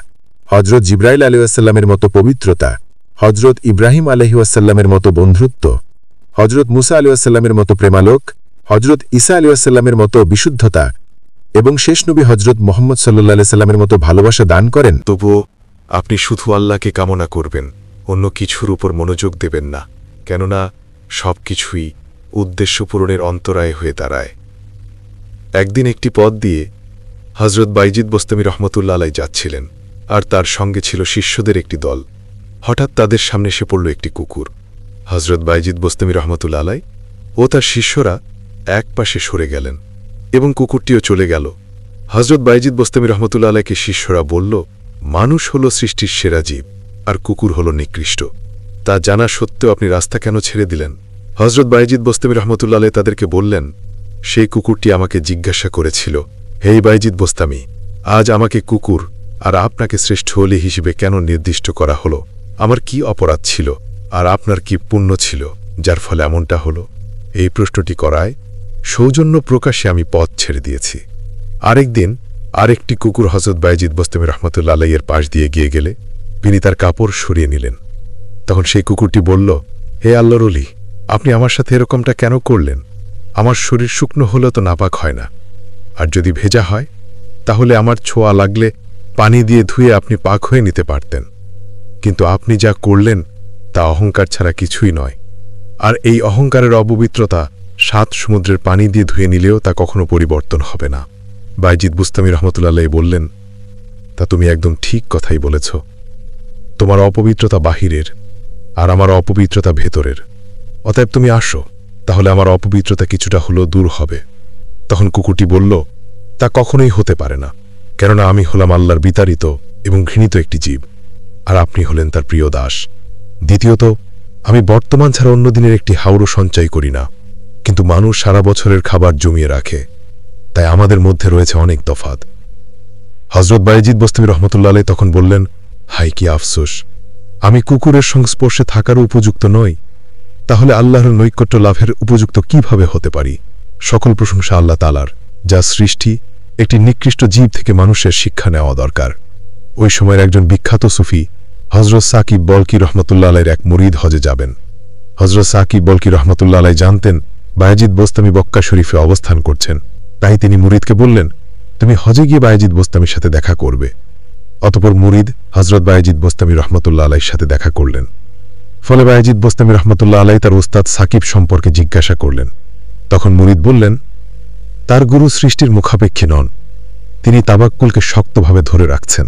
হজরত জিব্রাইল আলাইহিসসালামের মতো পবিত্রতা, হজরত ইব্রাহিম আলাইহিসসালামের মতো বন্ধুত্ব, হজরত মুসা আলাইহিসসালামের মতো প্রেমালোক, হজরত ঈসা আলাইহিসসালামের মতো বিশুদ্ধতা এবং শেষ নবী হজরত মুহাম্মদ সাল্লাল্লাহু আলাইহি সাল্লামের মতো ভালোবাসা দান করেন, তবুও আপনি শুধু আল্লাহকে কামনা করবেন, অন্য কিছুর উপর মনোযোগ দেবেন না, কেননা সব কিছুই উদ্দেশ্য পূরণের অন্তরায় হয়ে দাঁড়ায়। একদিন একটি পথ দিয়ে হজরত বাইজিদ বোস্তামি রহমতুল্লাহ আলাই যাচ্ছিলেন, আর তার সঙ্গে ছিল শিষ্যদের একটি দল। হঠাৎ তাদের সামনে এসে পড়ল একটি কুকুর। হজরত বাইজিদ বোস্তামি রহমতুল্লাহ আলাই ও তার শিষ্যরা এক পাশে সরে গেলেন এবং কুকুরটিও চলে গেল। হজরত বাইজিদ বোস্তামি রহমতুল্লাহ আলাইকে শিষ্যরা বলল, মানুষ হল সৃষ্টির সেরা জীব, আর কুকুর হল নিকৃষ্ট। তা জানা সত্ত্বেও আপনি রাস্তা কেন ছেড়ে দিলেন? হজরত বাইজিদ বোস্তামি রহমতুল্লাহ আলাই তাদেরকে বললেন, সেই কুকুরটি আমাকে জিজ্ঞাসা করেছিল, হে বাইজিদ বোস্তামি, আজ আমাকে কুকুর আর আপনাকে শ্রেষ্ঠ ওলি হিসেবে কেন নির্দিষ্ট করা হলো? আমার কি অপরাধ ছিল আর আপনার কি পুণ্য ছিল যার ফলে এমনটা হলো? এই প্রশ্নটি করায় সৌজন্য প্রকাশে আমি পথ ছেড়ে দিয়েছি। আরেকদিন আরেকটি কুকুর হজরত বাইজিদ বোস্তামি রহমতুল্লাহ আলাইয়ের পাশ দিয়ে গিয়ে গেলে তিনি তার কাপড় সরিয়ে নিলেন। তখন সেই কুকুরটি বলল, হে আল্লাহর ওলি, আপনি আমার সাথে এরকমটা কেন করলেন? আমার শরীর শুকনো হলেও তো নাপাক হয় না, আর যদি ভেজা হয় তাহলে আমার ছোঁয়া লাগলে পানি দিয়ে ধুয়ে আপনি পাক হয়ে নিতে পারতেন, কিন্তু আপনি যা করলেন তা অহংকার ছাড়া কিছুই নয়, আর এই অহংকারের অপবিত্রতা 7 সমুদ্রের পানি দিয়ে ধুয়ে নিলেও তা কখনো পরিবর্তন হবে না। বাইজিদ বুস্তামি রহমতুল্লাহ আলাই বললেন, তা তুমি একদম ঠিক কথাই বলেছ। তোমার অপবিত্রতা বাহিরের আর আমার অপবিত্রতা ভেতরের, অতএব তুমি আসো, তাহলে আমার অপবিত্রতা কিছুটা হলেও দূর হবে। তখন কুকুরটি বলল, তা কখনোই হতে পারে না, কেননা আমি হলাম আল্লাহর বিতাড়িত এবং ঘৃণিত একটি জীব, আর আপনি হলেন তার প্রিয় দাস। দ্বিতীয়ত, আমি বর্তমান ছাড়া অন্য দিনের একটি হাওড়ও সঞ্চয় করি না, কিন্তু মানুষ সারা বছরের খাবার জমিয়ে রাখে, তাই আমাদের মধ্যে রয়েছে অনেক তফাত। হজরত বাইজিদ বোস্তামি রহমতুল্লাহ আলাই তখন বললেন, হাই কি আফসোস, আমি কুকুরের সংস্পর্শে থাকারও উপযুক্ত নই, তাহলে আল্লাহর নৈকট্য লাভের উপযুক্ত কিভাবে হতে পারি? সকল প্রশংসা আল্লাহ তাআলার, যা সৃষ্টি একটি নিকৃষ্ট জীব থেকে মানুষের শিক্ষা নেওয়া দরকার। ওই সময়ের একজন বিখ্যাত সুফি হজরত সাকিব বলকি রহমতুল্লাহ আলাইয়ের এক মুরিদ হজে যাবেন। হজরত সাকিব বলকি রহমতুল্লাহ আলাই জানতেন বাইজিদ বোস্তামি মক্কা শরীফে অবস্থান করছেন, তাই তিনি মুরিদকে বললেন, তুমি হজে গিয়ে বাইজিদ বোস্তামির সাথে দেখা করবে। অতঃপর মুরিদ হজরত বাইজিদ বোস্তামি রহমতুল্লাহ আলাইয়ের সাথে দেখা করলেন। ফলে বাইজিদ বোস্তামি রহমতুল্লাহ আলাই তার ওস্তাদ সাকিব সম্পর্কে জিজ্ঞাসা করলেন। তখন মুরিদ বললেন, তার গুরু সৃষ্টির মুখাপেক্ষী নন, তিনি তাবাক্কুলকে শক্তভাবে ধরে রাখছেন।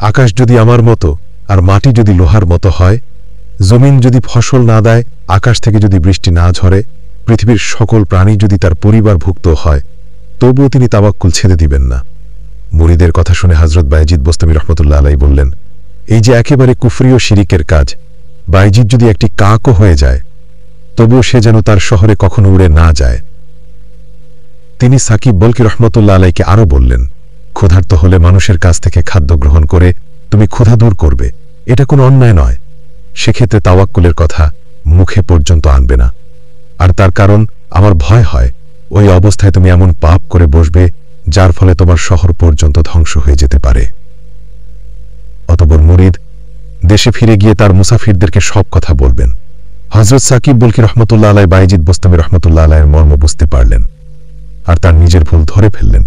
আকাশ যদি আমার মতো আর মাটি যদি লোহার মতো হয়, জমিন যদি ফসল না দেয়, আকাশ থেকে যদি বৃষ্টি না ঝরে, পৃথিবীর সকল প্রাণী যদি তার পরিবারভুক্ত হয়, তবুও তিনি তাবাক্কুল ছেড়ে দিবেন না। মুরিদের কথা শুনে হজরত বাইজিদ বোস্তামি রহমতুল্লাহ আলাই বললেন, এই যে একেবারে কুফরি ও শিরিকের কাজ, বাইজিদ যদি একটি কাকও হয়ে যায় তবুও সে যেন তার শহরে কখনো উড়ে না যায়। তিনি সাকিব বলকি রহমতুল্লাহ আলাইকে আরও বললেন, ক্ষুধার্ত হলে মানুষের কাছ থেকে খাদ্য গ্রহণ করে তুমি ক্ষুধা দূর করবে, এটা কোনো অন্যায় নয়। সেক্ষেত্রে তাওয়াক্কুলের কথা মুখে পর্যন্ত আনবে না। আর তার কারণ আমার ভয় হয় ওই অবস্থায় তুমি এমন পাপ করে বসবে যার ফলে তোমার শহর পর্যন্ত ধ্বংস হয়ে যেতে পারে। অতঃপর মুরিদ দেশে ফিরে গিয়ে তার মুসাফিরদেরকে সব কথা বলবেন। হযরত সাকিব বলকি রহমতুল্লাহ আলাই বাইজিদ বোস্তামি রহমতুল্লাহ আলাইয়ের মর্ম বুঝতে পারলেন আর তার নিজের ভুল ধরে ফেললেন,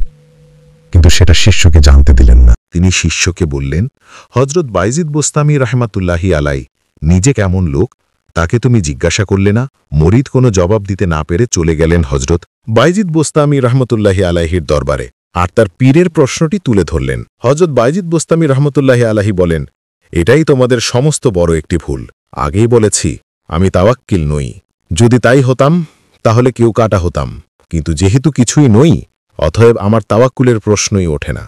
কিন্তু সেটা শিষ্যকে জানতে দিলেন না। তিনি শিষ্যকে বললেন, হযরত বাইজিদ বোস্তামি রহমাতুল্লাহি আলাই নিজে কেমন লোক তাকে তুমি জিজ্ঞাসা করলে না? মুরিদ কোনো জবাব দিতে না পেরে চলে গেলেন হযরত বাইজিদ বোস্তামি রহমতুল্লাহি আলাইহির দরবারে আর তার পীরের প্রশ্নটি তুলে ধরলেন। হযরত বাইজিদ বোস্তামি রহমতুল্লাহি আলাইহি বলেন, এটাই তোমাদের সমস্ত বড় একটি ভুল। আগেই বলেছি আমি তাওয়াক্কিল নই। যদি তাই হতাম তাহলে কেউ কাটা হতাম, কিন্তু যেহেতু কিছুই নই অতএব আমার তাওয়াক্কুলের প্রশ্নই ওঠে না।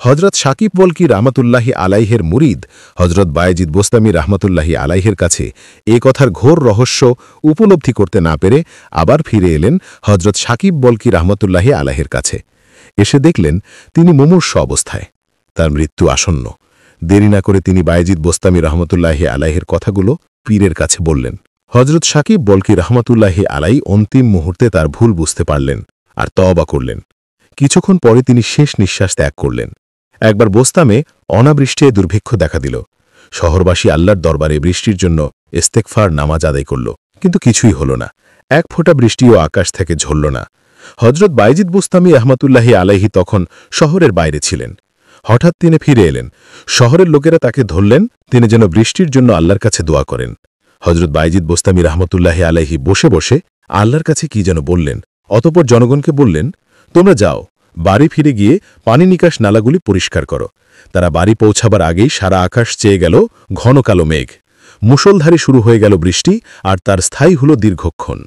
হযরত সাকিব বলকি রহমতুল্লাহি আলাইহের মুরিদ হযরত বাইজিদ বোস্তামি রহমতুল্লাহি আলাইহের কাছে এ কথার ঘোর রহস্য উপলব্ধি করতে না পেরে আবার ফিরে এলেন হযরত সাকিব বলকি রহমতুল্লাহি আলাইহের কাছে। এসে দেখলেন তিনি মুমূর্ষু অবস্থায়, তার মৃত্যু আসন্ন। দেরি না করে তিনি বাইজিদ বোস্তামি রহমতুল্লাহি আলাইহের কথাগুলো পীরের কাছে বললেন। হযরত সাকিব বলকি রহমতুল্লাহি আলাই অন্তিম মুহূর্তে তার ভুল বুঝতে পারলেন আর তওবা করলেন। কিছুক্ষণ পরে তিনি শেষ নিঃশ্বাস ত্যাগ করলেন। একবার বোস্তামে অনাবৃষ্টি দুর্ভিক্ষ দেখা দিল। শহরবাসী আল্লাহর দরবারে বৃষ্টির জন্য ইস্তেগফার নামাজ আদায় করল, কিন্তু কিছুই হল না। এক ফোঁটা বৃষ্টিও আকাশ থেকে ঝরল না। হযরত বাইজিদ বোস্তামি রহমতুল্লাহি আলাইহি তখন শহরের বাইরে ছিলেন। হঠাৎ তিনি ফিরে এলেন। শহরের লোকেরা তাকে ধরলেন তিনি যেন বৃষ্টির জন্য আল্লাহর কাছে দোয়া করেন। হযরত বাইজিদ বোস্তামি রহমতুল্লাহি আলাইহি বসে বসে আল্লাহর কাছে কি যেন বললেন। অতঃপর জনগণকে বললেন, তোমরা যাও, বাড়ি ফিরে গিয়ে পানি নিকাশ নালাগুলি পরিষ্কার করো। তারা বাড়ি পৌঁছাবার আগেই সারা আকাশ চেয়ে গেল ঘন কালো মেঘ। মুষলধারে শুরু হয়ে গেল বৃষ্টি আর তার স্থায়ী হল দীর্ঘক্ষণ।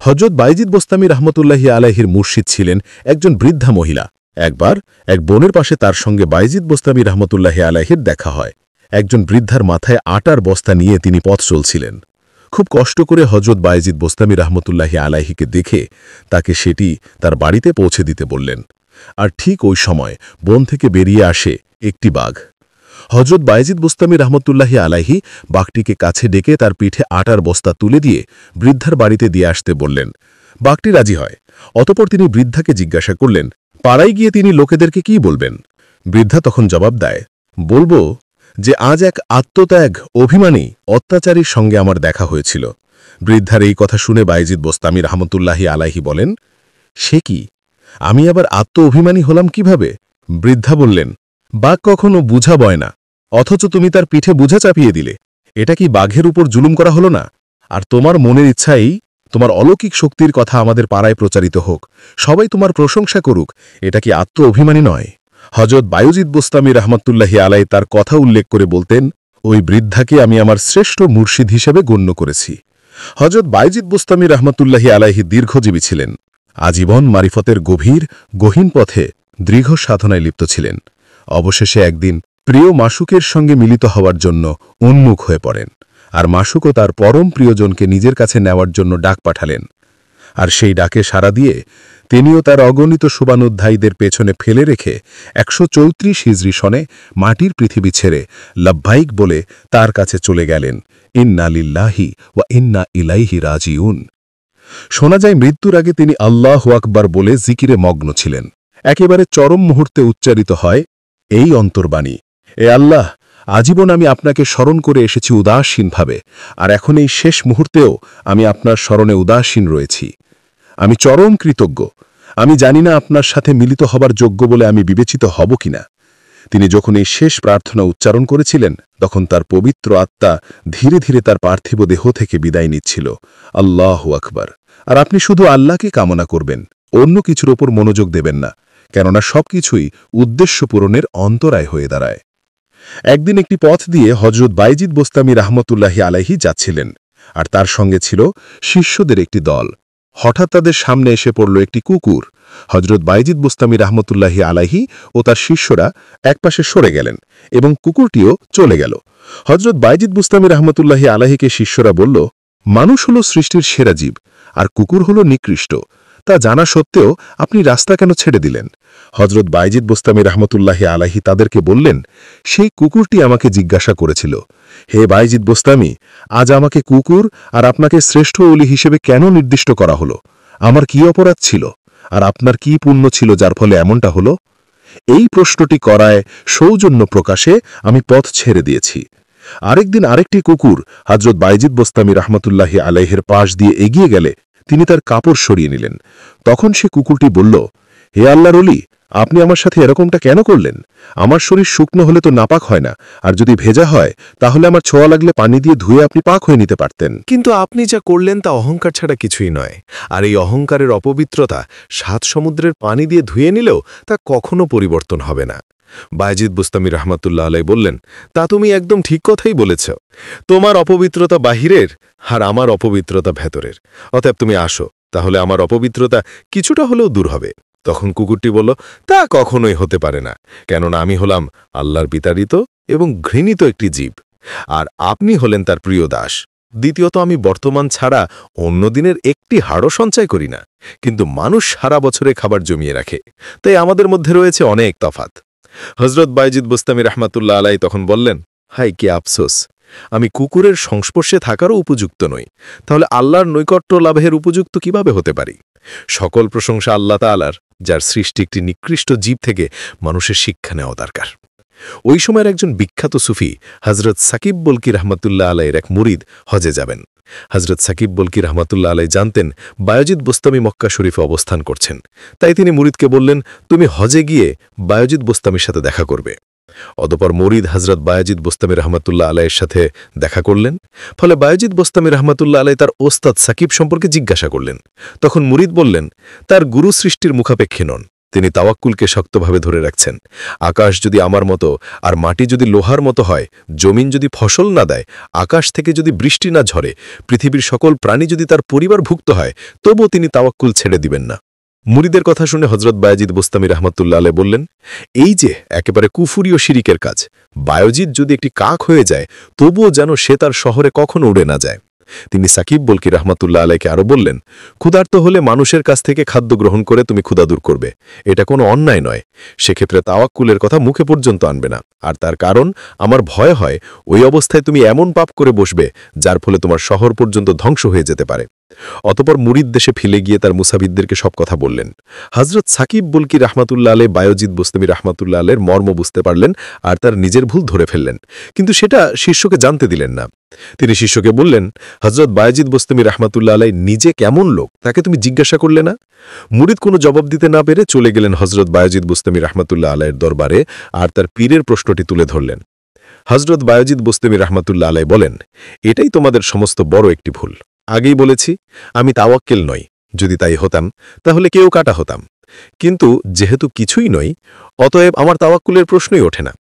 হযরত বাইজিদ বোস্তামি রহমতুল্লাহি আলাইহির মুর্শিদ ছিলেন একজন বৃদ্ধা মহিলা। একবার এক বনের পাশে তার সঙ্গে বাইজিদ বোস্তামি রহমতুল্লাহি আলাইহির দেখা হয়। একজন বৃদ্ধার মাথায় আটার বস্তা নিয়ে তিনি পথ চলছিলেন। খুব কষ্ট করে হযরত বাইজিদ বোস্তামি রহমতুল্লাহি আলাইহিকে দেখে তাকে সেটি তার বাড়িতে পৌঁছে দিতে বললেন। আর ঠিক ওই সময় বন থেকে বেরিয়ে আসে একটি বাঘ। হযরত বাইজিদ বোস্তামি রহমতুল্লাহি আলাইহি বাঘটিকে কাছে ডেকে তার পিঠে আটার বস্তা তুলে দিয়ে বৃদ্ধার বাড়িতে দিয়ে আসতে বললেন। বাঘটি রাজি হয়। অতঃপর তিনি বৃদ্ধাকে জিজ্ঞাসা করলেন, পাড়ায় গিয়ে তিনি লোকেদেরকে কি বলবেন? বৃদ্ধা তখন জবাব দেয়, বলবো যে আজ এক আত্মত্যাগ অভিমানী অত্যাচারীর সঙ্গে আমার দেখা হয়েছিল। বৃদ্ধার এই কথা শুনে বাইজিদ বোস্তামি রহমতুল্লাহি আলাইহি বলেন, সে কি? আমি আবার অভিমানী হলাম কিভাবে? বৃদ্ধা বললেন, বাঘ কখনো বুঝা বয় না, অথচ তুমি তার পিঠে বুঝা চাপিয়ে দিলে। এটা কি বাঘের উপর জুলুম করা হলো না? আর তোমার মনের ইচ্ছাই তোমার অলৌকিক শক্তির কথা আমাদের পাড়ায় প্রচারিত হোক, সবাই তোমার প্রশংসা করুক, এটা কি অভিমানী নয়? হযরত বাইজিদ বোস্তামি রহমতুল্লাহি আলাই তার কথা উল্লেখ করে বলতেন, ওই বৃদ্ধাকে আমি আমার শ্রেষ্ঠ মুর্শিদ হিসেবে গণ্য করেছি। হযরত বাইজিদ বোস্তামি রহমতুল্লাহি আলাইহি দীর্ঘজীবী ছিলেন। আজীবন মারিফতের গহীন পথে দীর্ঘ সাধনায় লিপ্ত ছিলেন। অবশেষে একদিন প্রিয় মাশুকের সঙ্গে মিলিত হওয়ার জন্য উন্মুখ হয়ে পড়েন, আর মাশুকও তার পরম প্রিয়জনকে নিজের কাছে নেওয়ার জন্য ডাক পাঠালেন। আর সেই ডাকে সাড়া দিয়ে তিনিও তার অগণিত শুভানুধ্যায়ীদের পেছনে ফেলে রেখে ১৩৪ হিজরি সনে মাটির পৃথিবী ছেড়ে লব্বাইক বলে তার কাছে চলে গেলেন। ইন্না লিল্লাহি ওয়া ইন্না ইলাইহি রাজিউন। শোনা যায় মৃত্যুর আগে তিনি আল্লাহু আকবার বলে জিকিরে মগ্ন ছিলেন। একেবারে চরম মুহূর্তে উচ্চারিত হয় এই অন্তর্বাণী, এ আল্লাহ, আজীবন আমি আপনাকে স্মরণ করে এসেছি উদাসীনভাবে, আর এখন এই শেষ মুহূর্তেও আমি আপনার স্মরণে উদাসীন রয়েছি। আমি চরম কৃতজ্ঞ। আমি জানি না আপনার সাথে মিলিত হবার যোগ্য বলে আমি বিবেচিত হব কিনা। তিনি যখন এই শেষ প্রার্থনা উচ্চারণ করেছিলেন তখন তার পবিত্র আত্মা ধীরে ধীরে তার পার্থিব দেহ থেকে বিদায় নিচ্ছিল। আল্লাহু আকবার। আর আপনি শুধু আল্লাহকে কামনা করবেন, অন্য কিছুর ওপর মনোযোগ দেবেন না, কেননা সবকিছুই উদ্দেশ্য পূরণের অন্তরায় হয়ে দাঁড়ায়। একদিন একটি পথ দিয়ে হযরত বাইজিদ বোস্তামি রহমতুল্লাহি আলাইহি যাচ্ছিলেন, আর তার সঙ্গে ছিল শিষ্যদের একটি দল। হঠাৎ তাদের সামনে এসে পড়ল একটি কুকুর। হজরত বাইজিদ বুস্তামি রহমতুল্লাহি আলাইহি ও তার শিষ্যরা একপাশে সরে গেলেন এবং কুকুরটিও চলে গেল। হজরত বাইজিদ বুস্তামি রহমতুল্লাহি আলাইহিকে শিষ্যরা বলল, মানুষ হল সৃষ্টির সেরা জীব, আর কুকুর হল নিকৃষ্ট। তা জানা সত্ত্বেও আপনি রাস্তা কেন ছেড়ে দিলেন? হজরত বাইজিদ বুস্তামি রহমতুল্লাহি আলাইহি তাদেরকে বললেন, সেই কুকুরটি আমাকে জিজ্ঞাসা করেছিল, হে বাইজিদ বুস্তামি, আজ আমাকে কুকুর আর আপনাকে শ্রেষ্ঠ ওলি হিসেবে কেন নির্দিষ্ট করা হলো? আমার কি অপরাধ ছিল, আর আপনার কি পুণ্য ছিল যার ফলে এমনটা হলো? এই প্রশ্নটি করায় সৌজন্য প্রকাশে আমি পথ ছেড়ে দিয়েছি। আরেকদিন আরেকটি কুকুর হজরত বাইজিদ বুস্তামি রহমতুল্লাহি আলাইহির পাশ দিয়ে এগিয়ে গেলে তিনি তার কাপড় সরিয়ে নিলেন। তখন সে কুকুরটি বলল, হে আল্লাহর ওলি, আপনি আমার সাথে এরকমটা কেন করলেন? আমার শরীর শুকনো হলে তো নাপাক হয় না, আর যদি ভেজা হয় তাহলে আমার ছোঁয়া লাগলে পানি দিয়ে ধুয়ে আপনি পাক হয়ে নিতে পারতেন। কিন্তু আপনি যা করলেন তা অহংকার ছাড়া কিছুই নয়, আর এই অহংকারের অপবিত্রতা 7 সমুদ্রের পানি দিয়ে ধুয়ে নিলেও তা কখনো পরিবর্তন হবে না। বাইজিদ বুস্তামি রহমতুল্লাহ আলাই বললেন, তা তুমি একদম ঠিক কথাই বলেছ। তোমার অপবিত্রতা বাহিরের, আর আমার অপবিত্রতা ভেতরের। অতএব তুমি আসো, তাহলে আমার অপবিত্রতা কিছুটা হলেও দূর হবে। তখন কুকুরটি বলল, তা কখনোই হতে পারে না, কেননা আমি হলাম আল্লাহর বিতাড়িত এবং ঘৃণিত একটি জীব, আর আপনি হলেন তার প্রিয় দাস। দ্বিতীয়ত, আমি বর্তমান ছাড়া অন্য দিনের একটি হাড়ও সঞ্চয় করি না, কিন্তু মানুষ সারা বছরে খাবার জমিয়ে রাখে, তাই আমাদের মধ্যে রয়েছে অনেক তফাত। হজরত বাইজিদ বুস্তামি রহমতুল্লাহ আলাই তখন বললেন, হাই কি আফসোস, আমি কুকুরের সংস্পর্শে থাকারও উপযুক্ত নই, তাহলে আল্লাহর নৈকট্য লাভের উপযুক্ত কিভাবে হতে পারি? সকল প্রশংসা আল্লাহ তাআলার, যার সৃষ্টি একটি নিকৃষ্ট জীব থেকে মানুষের শিক্ষা নেওয়া দরকার। ওই সময়ের একজন বিখ্যাত সুফি হজরত সাকিব বলকি রহমতুল্লাহ আলাইয়ের এক মুরিদ হজে যাবেন। হজরত সাকিব বলকি রহমতুল্লাহ আলাই জানতেন বায়জিদ বুস্তামি মক্কা শরীফে অবস্থান করছেন, তাই তিনি মুরিদকে বললেন, তুমি হজে গিয়ে বায়জিদ বুস্তামির সাথে দেখা করবে। অতঃপর মুরিদ হজরত বায়জিদ বুস্তামি রহমতুল্লাহ আলাইয়ের সাথে দেখা করলেন। ফলে বায়জিদ বুস্তামি রহমতুল্লাহ আলাই তার ওস্তাদ সাকিব সম্পর্কে জিজ্ঞাসা করলেন। তখন মুরিদ বললেন, তার গুরু সৃষ্টির মুখাপেক্ষী নন, তিনি তাওয়াক্কুলকে শক্তভাবে ধরে রাখছেন। আকাশ যদি আমার মতো আর মাটি যদি লোহার মতো হয়, জমিন যদি ফসল না দেয়, আকাশ থেকে যদি বৃষ্টি না ঝরে, পৃথিবীর সকল প্রাণী যদি তার পরিবারভুক্ত হয়, তবুও তিনি তাওয়াক্কুল ছেড়ে দিবেন না। মুরিদের কথা শুনে হজরত বায়জিদ বুস্তামি রহমতুল্লাহ আলাই বললেন, এই যে একেবারে কুফুরি ও শিরিকের কাজ, বায়জিদ যদি একটি কাক হয়ে যায় তবুও যেন সে তার শহরে কখনো উড়ে না যায়। তিনি সাকিব বলকি রহমতুল্লাহ আলাইকে আরও বললেন, ক্ষুধার্ত হলে মানুষের কাছ থেকে খাদ্য গ্রহণ করে তুমি ক্ষুধা দূর করবে, এটা কোনো অন্যায় নয়। সেক্ষেত্রে তাওয়াক্কুলের কথা মুখে পর্যন্ত আনবে না, আর তার কারণ আমার ভয় হয় ওই অবস্থায় তুমি এমন পাপ করে বসবে যার ফলে তোমার শহর পর্যন্ত ধ্বংস হয়ে যেতে পারে। অতপর মুরিদ দেশে ফিরে গিয়ে তার মুসাফিরদেরকে সব কথা বললেন। হজরত সাকিব বলকি রহমতুল্লাহ আলাই বায়জিদ বুস্তামি রহমতুল্লাহ আলাইয়ের মর্ম বুঝতে পারলেন আর তার নিজের ভুল ধরে ফেললেন, কিন্তু সেটা শিষ্যকে জানতে দিলেন না। তিনি শিষ্যকে বললেন, হজরত বায়জিদ বুস্তামি রহমতুল্লাহ আলাই নিজে কেমন লোক তাকে তুমি জিজ্ঞাসা করলে না? মুরিদ কোনো জবাব দিতে না পেরে চলে গেলেন হজরত বায়জিদ বুস্তামি রহমতুল্লাহ আলাইয়ের দরবারে আর তার পীরের প্রশ্নটি তুলে ধরলেন। হজরত বায়জিদ বুস্তামি রহমতুল্লাহ আলাই বলেন, এটাই তোমাদের সমস্ত বড় একটি ভুল। আগেই বলেছি আমি তাওয়াক্কেল নই, যদি তাই হতাম তাহলে কেউ কাটা হতাম, কিন্তু যেহেতু কিছুই নই অতএব আমার তাওয়াক্কুলের প্রশ্নই ওঠে না।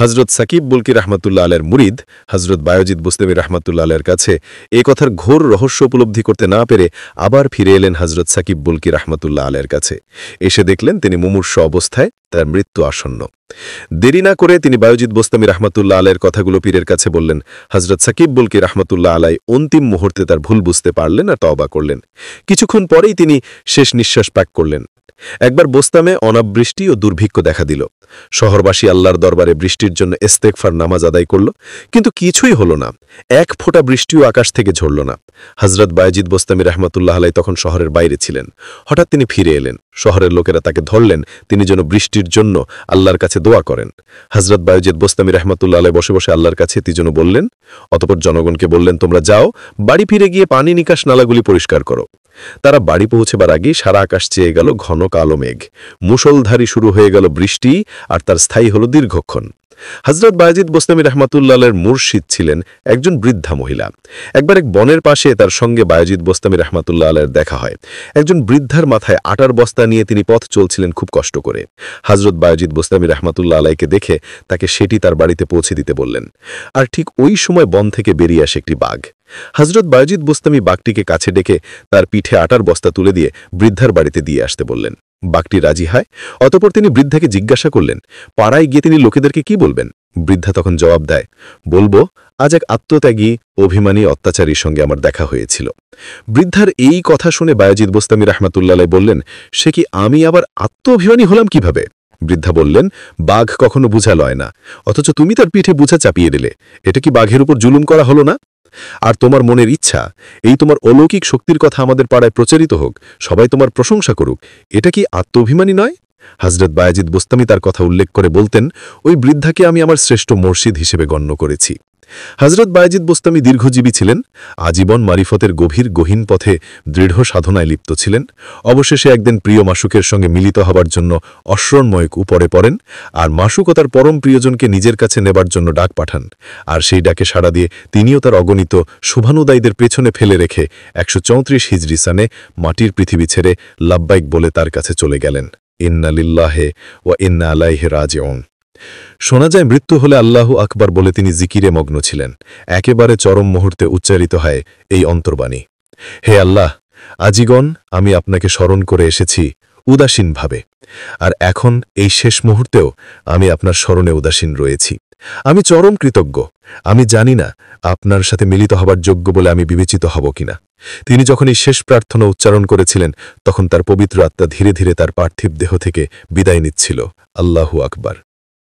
হজরত সাকিব বলকি রহমতুল্লাহ আলাইয়ের মুরিদ হজরত বায়জিদ বুস্তামি রহমতুল্লাহ আলাইয়ের কাছে এ কথার ঘোর রহস্য উপলব্ধি করতে না পেরে আবার ফিরে এলেন হজরত সাকিব বলকি রহমতুল্লাহ আলাইয়ের কাছে। এসে দেখলেন তিনি মুমূর্ষ অবস্থায়, তার মৃত্যু আসন্ন। দেরি না করে তিনি বায়জিদ বুস্তামি রহমতুল্লাহ আলাইয়ের কথাগুলো পীরের কাছে বললেন। হজরত সাকিব বলকি রহমতুল্লাহ আলাই অন্তিম মুহূর্তে তার ভুল বুঝতে পারলেন আর তওবা করলেন। কিছুক্ষণ পরেই তিনি শেষ নিঃশ্বাস ত্যাগ করলেন। একবার বোস্তামে অনাবৃষ্টি ও দুর্ভিক্ষ দেখা দিল। শহরবাসী আল্লাহর দরবারে বৃষ্টির জন্য ইস্তেগফার নামাজ আদায় করল, কিন্তু কিছুই হলো না। এক ফোঁটা বৃষ্টিও আকাশ থেকে ঝরল না। হজরত বায়জিদ বুস্তামি রহমতুল্লাহ আলাই তখন শহরের বাইরে ছিলেন। হঠাৎ তিনি ফিরে এলেন। শহরের লোকেরা তাকে ধরলেন তিনি যেন বৃষ্টির জন্য আল্লাহর কাছে দোয়া করেন। হজরত বায়জিদ বুস্তামি রহমতুল্লাহ আলাই বসে বসে আল্লাহর কাছে তি যেন বললেন। অতঃপর জনগণকে বললেন, তোমরা যাও, বাড়ি ফিরে গিয়ে পানি নিকাশ নালাগুলি পরিষ্কার করো। তারা বাড়ি পৌঁছেবার আগেই সারা আকাশ চেয়ে গেল ঘন কালো মেঘ। মুষলধারী শুরু হয়ে গেল বৃষ্টি, আর তার স্থায়ী হল দীর্ঘক্ষণ। হজরত বায়জিদ বুস্তামি রহমতুল্লাহ আলাইয়ের মুর্শিদ ছিলেন একজন বৃদ্ধা মহিলা। একবার এক বনের পাশে তার সঙ্গে বায়জিদ বুস্তামি রহমতুল্লাহ আলাইয়ের দেখা হয়। একজন বৃদ্ধার মাথায় আটার বস্তা নিয়ে তিনি পথ চলছিলেন খুব কষ্ট করে। হজরত বায়জিদ বুস্তামি রহমতুল্লাহ আলাইকে দেখে তাকে সেটি তার বাড়িতে পৌঁছে দিতে বললেন। আর ঠিক ওই সময় বন থেকে বেরিয়ে আসে একটি বাঘ। হযরত বায়জিদ বোস্তামি বাঘটিকে কাছে ডেকে তার পিঠে আটার বস্তা তুলে দিয়ে বৃদ্ধার বাড়িতে দিয়ে আসতে বললেন। বাঘটি রাজি হয়। অতঃপর তিনি বৃদ্ধাকে জিজ্ঞাসা করলেন, পাড়ায় গিয়ে তিনি লোকেদেরকে কি বলবেন? বৃদ্ধা তখন জবাব দেয়, বলবো, আজ এক আত্মত্যাগী অভিমানী অত্যাচারীর সঙ্গে আমার দেখা হয়েছিল। বৃদ্ধার এই কথা শুনে বায়জিদ বোস্তামি রাহমাতুল্লাহ বললেন, সে কি আমি আবার অভিমানী হলাম কিভাবে? বৃদ্ধা বললেন, বাঘ কখনো বুঝা লয় না, অথচ তুমি তার পিঠে বুঝা চাপিয়ে দিলে। এটা কি বাঘের উপর জুলুম করা হলো না? আর তোমার মনের ইচ্ছা এই তোমার অলৌকিক শক্তির কথা আমাদের পাড়ায় প্রচারিত হোক, সবাই তোমার প্রশংসা করুক, এটা কি অভিমানী নয়? হযরত বায়জিদ বোস্তামি তার কথা উল্লেখ করে বলতেন, ওই বৃদ্ধাকে আমি আমার শ্রেষ্ঠ মুর্শিদ হিসেবে গণ্য করেছি। হযরত বায়জিদ বোস্তামি দীর্ঘজীবী ছিলেন, আজীবন মারিফতের গহীন পথে দৃঢ় সাধনায় লিপ্ত ছিলেন। অবশেষে একদিন প্রিয় মাসুকের সঙ্গে মিলিত হবার জন্য অশ্রণময় উপরে পড়েন, আর মাসুক ও তার পরম প্রিয়জনকে নিজের কাছে নেবার জন্য ডাক পাঠান। আর সেই ডাকে সাড়া দিয়ে তিনিও তার অগণিত শুভানুদায়ীদের পেছনে ফেলে রেখে ১৩৪ হিজরি সানে মাটির পৃথিবী ছেড়ে লাব্বাইক বলে তার কাছে চলে গেলেন। ইন্না লিল্লাহি ওয়া ইন্না ইলাইহি রাজিউন। শোনা যায় মৃত্যু হলে আল্লাহু আকবার বলে তিনি জিকিরে মগ্ন ছিলেন। একেবারে চরম মুহূর্তে উচ্চারিত হয় এই অন্তর্বাণী, হে আল্লাহ, আজীবন আমি আপনাকে স্মরণ করে এসেছি উদাসীনভাবে, আর এখন এই শেষ মুহূর্তেও আমি আপনার স্মরণে উদাসীন রয়েছি। আমি চরম কৃতজ্ঞ। আমি জানি না আপনার সাথে মিলিত হবার যোগ্য বলে আমি বিবেচিত হব কিনা। তিনি যখন এই শেষ প্রার্থনা উচ্চারণ করেছিলেন, তখন তার পবিত্র আত্মা ধীরে ধীরে তার পার্থিব দেহ থেকে বিদায় নিচ্ছিল। আল্লাহু আকবার।